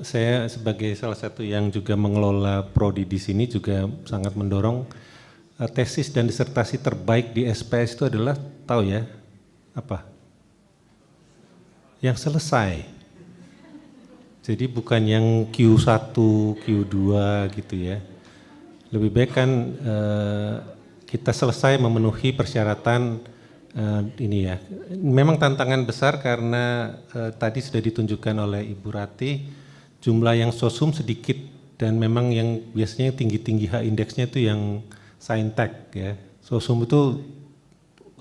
saya sebagai salah satu yang juga mengelola prodi di sini juga sangat mendorong tesis dan disertasi terbaik di SPS itu adalah tahu ya apa? Yang selesai. Jadi bukan yang Q1, Q2 gitu ya. Lebih baik kan kita selesai memenuhi persyaratan ini ya. Memang tantangan besar karena tadi sudah ditunjukkan oleh Ibu Rati, jumlah yang sosum sedikit dan memang yang biasanya tinggi-tinggi H indeksnya itu yang saintek ya. Sosum itu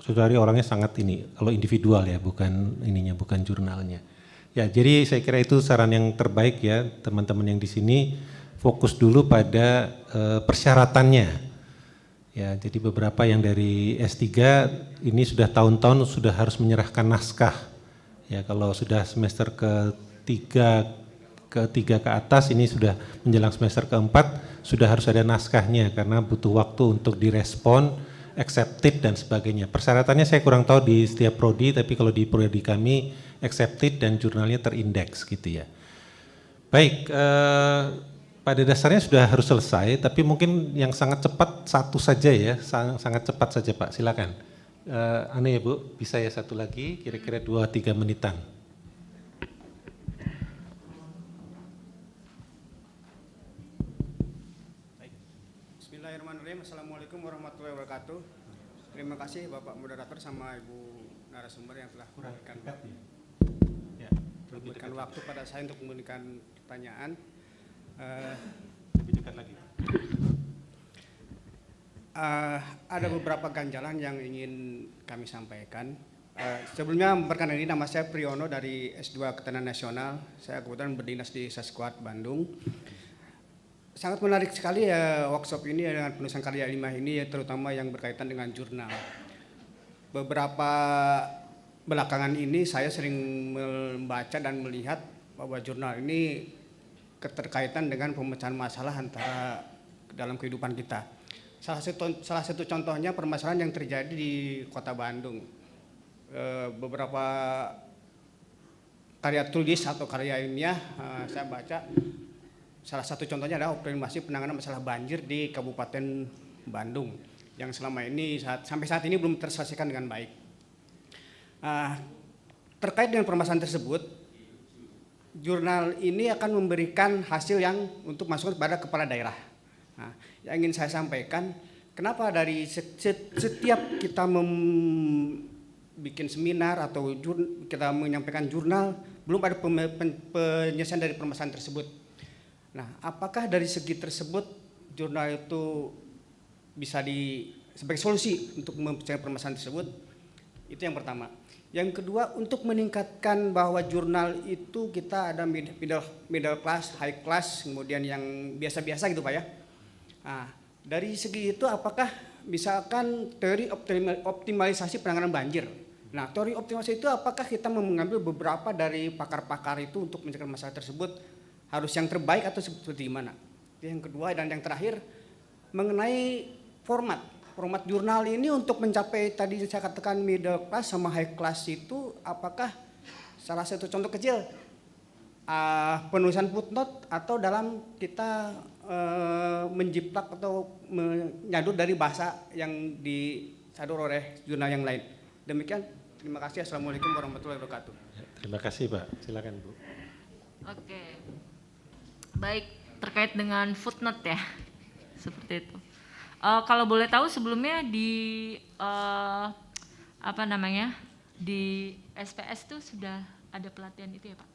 saudari orangnya sangat ini, kalau individual ya, bukan jurnalnya. Ya, jadi saya kira itu saran yang terbaik ya, teman-teman yang di sini fokus dulu pada persyaratannya. Ya, jadi beberapa yang dari S3 ini sudah tahun-tahun sudah harus menyerahkan naskah. Ya, kalau sudah semester ke-3 ke atas ini sudah menjelang semester ke-4 sudah harus ada naskahnya karena butuh waktu untuk direspon, accepted dan sebagainya. Persyaratannya saya kurang tahu di setiap prodi, tapi kalau di prodi kami accepted dan jurnalnya terindeks gitu ya. Baik, pada dasarnya sudah harus selesai, tapi mungkin yang sangat cepat satu saja ya, sangat cepat saja Pak, silakan. Aneh ya Bu, bisa ya satu lagi, kira-kira 2-3 menitan. Bismillahirrahmanirrahim. Assalamualaikum warahmatullahi wabarakatuh. Terima kasih Bapak Moderator sama Ibu narasumber yang telah memberikan waktu pada saya untuk memberikan pertanyaan. Lebih dekat lagi. Ada beberapa ganjalan yang ingin kami sampaikan. Sebelumnya perkenalkan diri, nama saya Priyono dari S2 Ketahanan Nasional. Saya kebetulan berdinas di Saskuat Bandung. Sangat menarik sekali ya workshop ini dengan penulisan karya ilmiah ini, terutama yang berkaitan dengan jurnal. Beberapa belakangan ini saya sering membaca dan melihat bahwa jurnal ini keterkaitan dengan pemecahan masalah antara dalam kehidupan kita. Salah satu contohnya permasalahan yang terjadi di Kota Bandung. Beberapa karya tulis atau karya ilmiah saya baca. Salah satu contohnya adalah optimasi penanganan masalah banjir di Kabupaten Bandung yang selama ini sampai saat ini belum terselesaikan dengan baik. Terkait dengan permasalahan tersebut, jurnal ini akan memberikan hasil yang untuk masuk kepada kepala daerah. Nah, yang ingin saya sampaikan, kenapa dari setiap kita bikin seminar atau kita menyampaikan jurnal, belum ada penyelesaian dari permasalahan tersebut. Nah, apakah dari segi tersebut jurnal itu bisa sebagai solusi untuk menyelesaikan permasalahan tersebut? Itu yang pertama. Yang kedua, untuk meningkatkan bahwa jurnal itu kita ada middle class, high class, kemudian yang biasa-biasa gitu Pak ya. Nah, dari segi itu apakah misalkan teori optimalisasi penanganan banjir. Nah, teori optimalisasi itu apakah kita mengambil beberapa dari pakar-pakar itu untuk menyelesaikan masalah tersebut harus yang terbaik atau seperti gimana? Yang kedua dan yang terakhir mengenai format jurnal ini untuk mencapai tadi saya katakan middle class sama high class itu apakah salah satu contoh kecil penulisan footnote atau dalam kita menjiplak atau menyadur dari bahasa yang disadur oleh jurnal yang lain. Demikian, terima kasih. Assalamualaikum warahmatullahi wabarakatuh. Terima kasih Pak, silakan Bu. Oke, baik, terkait dengan footnote ya, seperti itu. Kalau boleh tahu sebelumnya di di SPS itu sudah ada pelatihan itu ya Pak?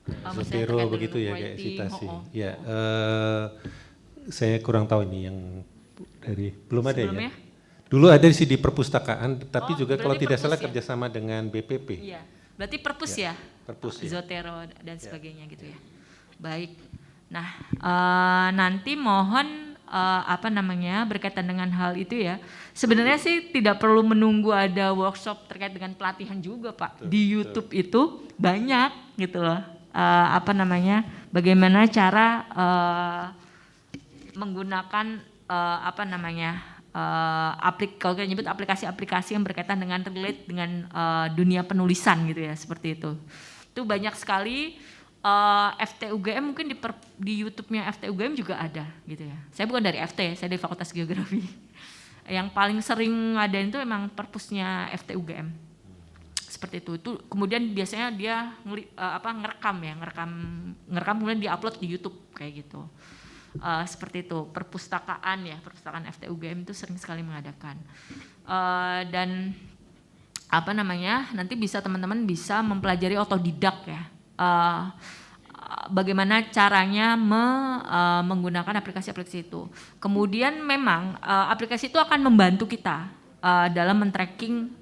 Maksudnya Zotero terkait begitu dengan ya kayak writing, citasi. Ya, saya kurang tahu ini yang dari belum ada sebelumnya? ya. Dulu ada sih di perpustakaan, tapi juga kalau berarti tidak salah perpus ya? kerjasama dengan BPP. Iya, berarti perpus ya? Perpus ya. Zotero dan sebagainya gitu ya. Baik. Nah, nanti mohon berkaitan dengan hal itu ya. Sebenarnya sih tidak perlu menunggu ada workshop terkait dengan pelatihan juga Pak. Di YouTube itu banyak gitu loh. Bagaimana cara menggunakan kalau kita nyebut aplikasi-aplikasi yang berkaitan dengan relate dengan dunia penulisan gitu ya, seperti itu. Itu banyak sekali. FTUGM mungkin di YouTube-nya FTUGM juga ada gitu ya. Saya bukan dari FT, saya dari Fakultas Geografi. Yang paling sering ngadain itu emang perpusnya FTUGM. Seperti itu. Itu kemudian biasanya dia ngerekam kemudian diupload di YouTube kayak gitu. Seperti itu. Perpustakaan FTUGM itu sering sekali mengadakan. Dan nanti bisa teman-teman bisa mempelajari otodidak ya. Bagaimana caranya menggunakan aplikasi-aplikasi itu. Kemudian memang aplikasi itu akan membantu kita dalam men-tracking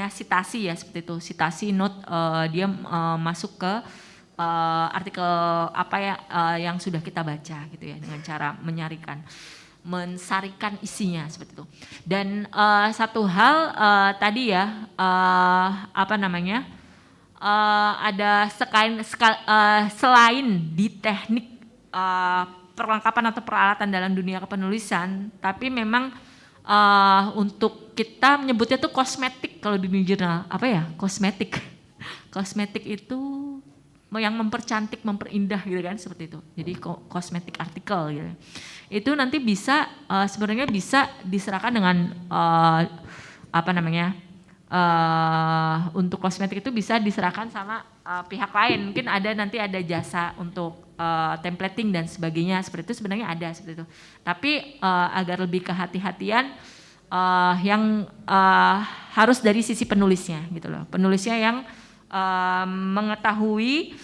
sitasi ya, seperti itu. Sitasi note dia masuk ke artikel yang sudah kita baca gitu ya, dengan cara mensarikan isinya seperti itu. Dan satu hal tadi ya ada selain di teknik perlengkapan atau peralatan dalam dunia kepenulisan, tapi memang untuk kita menyebutnya tuh kosmetik kalau di dunia jurnal. Apa ya? Kosmetik. Kosmetik itu yang mempercantik, memperindah gitu kan, seperti itu. Jadi kosmetik artikel gitu. Itu nanti bisa sebenarnya bisa diserahkan dengan untuk kosmetik itu bisa diserahkan sama pihak lain. Mungkin nanti ada jasa untuk templating dan sebagainya, seperti itu sebenarnya ada seperti itu. Tapi agar lebih kehati-hatian yang harus dari sisi penulisnya gitu loh. Penulisnya yang mengetahui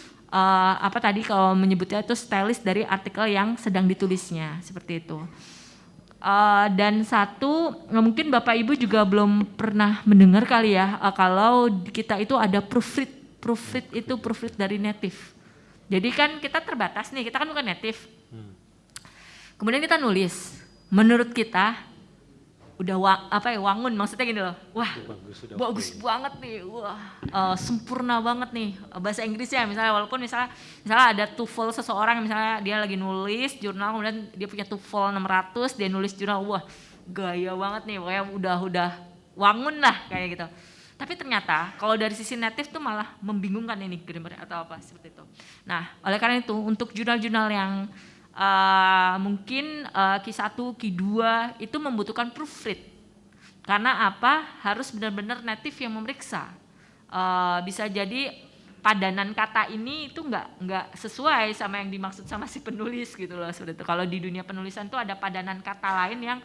kalau menyebutnya itu stylist dari artikel yang sedang ditulisnya, seperti itu. Dan satu, mungkin Bapak Ibu juga belum pernah mendengar kali ya, kalau kita itu ada proofread. Proofread itu proofread dari native. Jadi kan kita terbatas nih, kita kan bukan native. Kemudian kita nulis, menurut kita udah wangun, maksudnya gini loh, wah bagus banget nih, wah sempurna banget nih bahasa Inggrisnya, misalnya walaupun misalnya ada TOEFL seseorang, misalnya dia lagi nulis jurnal, kemudian dia punya TOEFL 600, dia nulis jurnal, wah gaya banget nih, pokoknya udah wangun lah kayak gitu. Tapi ternyata kalau dari sisi native tuh malah membingungkan ini grammar atau apa seperti itu. Nah, oleh karena itu untuk jurnal-jurnal yang mungkin Q1, Q2 itu membutuhkan proofread. Karena apa? Harus benar-benar native yang memeriksa. Bisa jadi padanan kata ini itu nggak sesuai sama yang dimaksud sama si penulis gitu loh, seperti itu. Kalau di dunia penulisan tuh ada padanan kata lain yang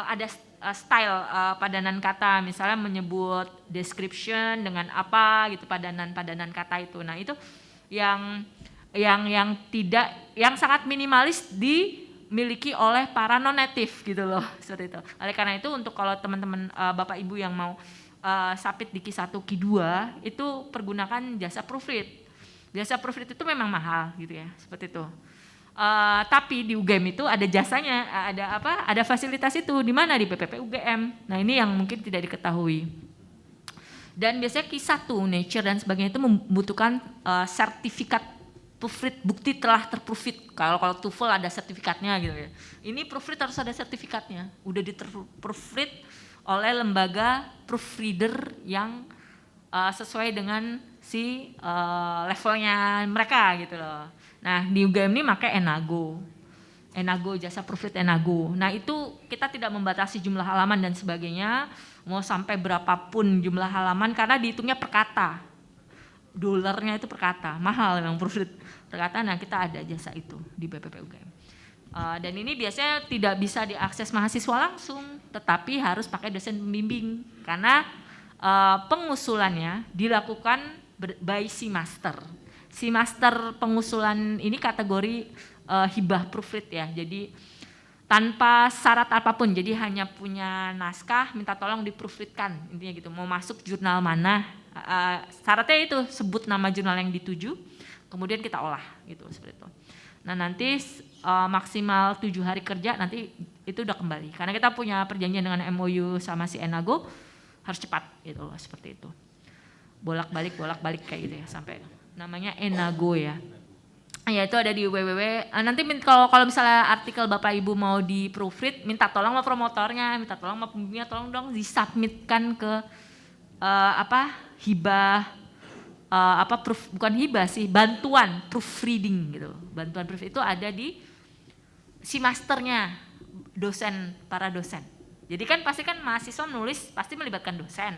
ada style padanan kata, misalnya menyebut description dengan apa gitu, padanan kata itu. Nah, itu yang sangat minimalis dimiliki oleh para non native gitu loh, seperti itu. Oleh karena itu untuk kalau teman-teman Bapak Ibu yang mau submit di Q1, Q2 itu pergunakan jasa proofread. Jasa proofread itu memang mahal gitu ya, seperti itu. Tapi di UGM itu ada jasanya, ada fasilitas itu di mana di PPP UGM. Nah, ini yang mungkin tidak diketahui. Dan biasanya Q1 Nature dan sebagainya itu membutuhkan sertifikat proofread, bukti telah terproofread. Kalau TOEFL ada sertifikatnya gitu ya. Ini proofread harus ada sertifikatnya. Udah proofread oleh lembaga proofreader yang sesuai dengan si levelnya mereka gitu loh. Nah, di UGM ini pakai Enago, jasa proofread Enago. Nah, itu kita tidak membatasi jumlah halaman dan sebagainya, mau sampai berapapun jumlah halaman karena dihitungnya per kata. Dolarnya itu per kata, mahal memang proofread per kata. Nah, kita ada jasa itu di BPP UGM. Dan ini biasanya tidak bisa diakses mahasiswa langsung, tetapi harus pakai dosen pembimbing karena pengusulannya dilakukan by si master. Si master pengusulan ini kategori hibah proofread ya, jadi tanpa syarat apapun, jadi hanya punya naskah, minta tolong di-proofreadkan, intinya gitu, mau masuk jurnal mana, syaratnya itu sebut nama jurnal yang dituju, kemudian kita olah gitu, seperti itu. Nah, nanti maksimal 7 hari kerja nanti itu udah kembali, karena kita punya perjanjian dengan MOU sama si Enago, harus cepat gitu loh, seperti itu. Bolak-balik kayak gitu ya, sampai namanya Enago ya. Ya itu ada di www. Nanti kalau misalnya artikel Bapak Ibu mau di proofread, minta tolong sama promotornya, minta tolong sama pembimbingnya, tolong dong disubmitkan ke hibah bukan hibah sih, bantuan proofreading gitu. Bantuan proofread itu ada di si masternya, para dosen. Jadi kan pasti kan mahasiswa nulis pasti melibatkan dosen.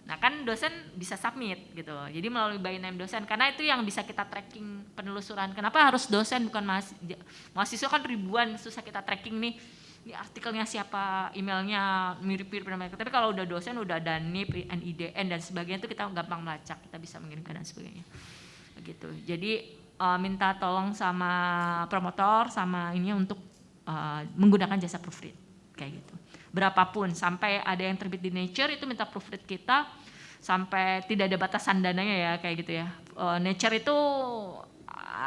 Nah, kan dosen bisa submit gitu. Jadi melalui by name dosen, karena itu yang bisa kita tracking penelusuran. Kenapa harus dosen bukan mahasiswa kan ribuan, susah kita tracking nih. Ini artikelnya siapa, emailnya mirip-mirip dengan mereka. Tapi kalau udah dosen udah ada NIP, NIDN dan sebagainya itu kita gampang melacak, kita bisa mengirimkan dan sebagainya. Begitu. Jadi minta tolong sama promotor sama ini untuk menggunakan jasa proofread kayak gitu. Berapapun, sampai ada yang terbit di Nature itu minta proofread kita sampai tidak ada batasan dananya ya kayak gitu ya. Nature itu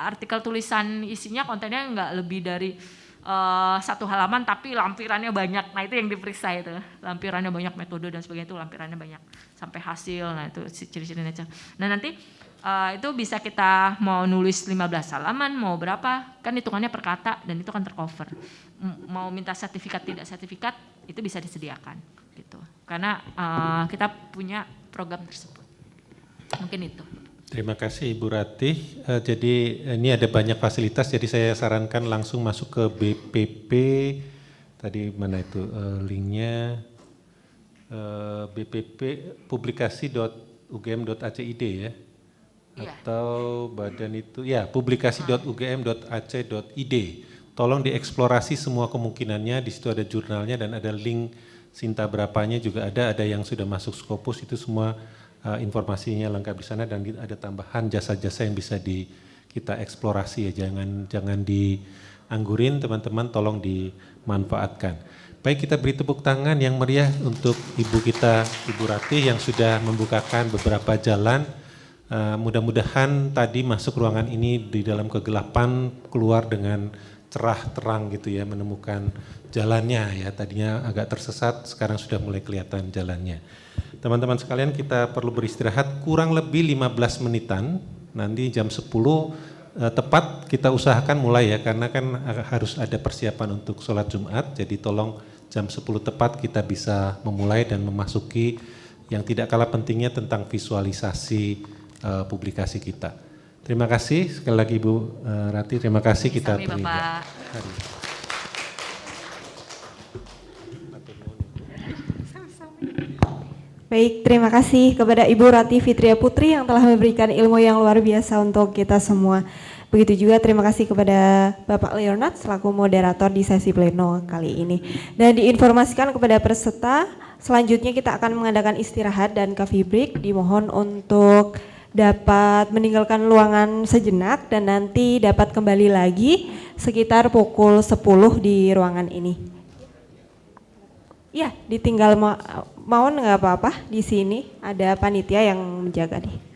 artikel tulisan isinya kontennya nggak lebih dari 1 halaman tapi lampirannya banyak. Nah, itu yang diperiksa itu, lampirannya banyak, metode dan sebagainya itu lampirannya banyak sampai hasil. Nah, itu ciri-ciri Nature. Nah, nanti itu bisa kita mau nulis 15 halaman mau berapa kan hitungannya per kata dan itu kan tercover. Mau minta sertifikat tidak sertifikat itu bisa disediakan gitu, karena kita punya program tersebut. Mungkin itu. Terima kasih Ibu Ratih. Jadi ini ada banyak fasilitas, jadi saya sarankan langsung masuk ke BPP. Tadi mana itu linknya? BPP publikasi.ugm.ac.id ya? Iya. Atau badan itu ya publikasi.ugm.ac.id. Tolong dieksplorasi semua kemungkinannya, di situ ada jurnalnya dan ada link Sinta berapanya juga ada yang sudah masuk Scopus, itu semua informasinya lengkap di sana dan ada tambahan jasa-jasa yang bisa kita eksplorasi ya, jangan dianggurin teman-teman, tolong dimanfaatkan. Baik, kita beri tepuk tangan yang meriah untuk Ibu kita, Ibu Ratih yang sudah membukakan beberapa jalan. Mudah-mudahan tadi masuk ruangan ini di dalam kegelapan keluar dengan cerah terang gitu ya, menemukan jalannya ya, tadinya agak tersesat sekarang sudah mulai kelihatan jalannya. Teman-teman sekalian, kita perlu beristirahat kurang lebih 15 menitan, nanti jam 10 tepat kita usahakan mulai ya, karena kan harus ada persiapan untuk sholat Jumat, jadi tolong jam 10 tepat kita bisa memulai dan memasuki yang tidak kalah pentingnya tentang visualisasi publikasi kita. Terima kasih sekali lagi Ibu Ratih, terima kasih kita beri. Bapak. Baik, terima kasih kepada Ibu Ratih Fitria Putri yang telah memberikan ilmu yang luar biasa untuk kita semua. Begitu juga terima kasih kepada Bapak Leonard selaku moderator di sesi pleno kali ini. Dan diinformasikan kepada peserta, selanjutnya kita akan mengadakan istirahat dan coffee break. Dimohon untuk dapat meninggalkan ruangan sejenak dan nanti dapat kembali lagi sekitar pukul 10 di ruangan ini. Iya, ditinggal mau nggak apa-apa, di sini ada panitia yang menjaga nih.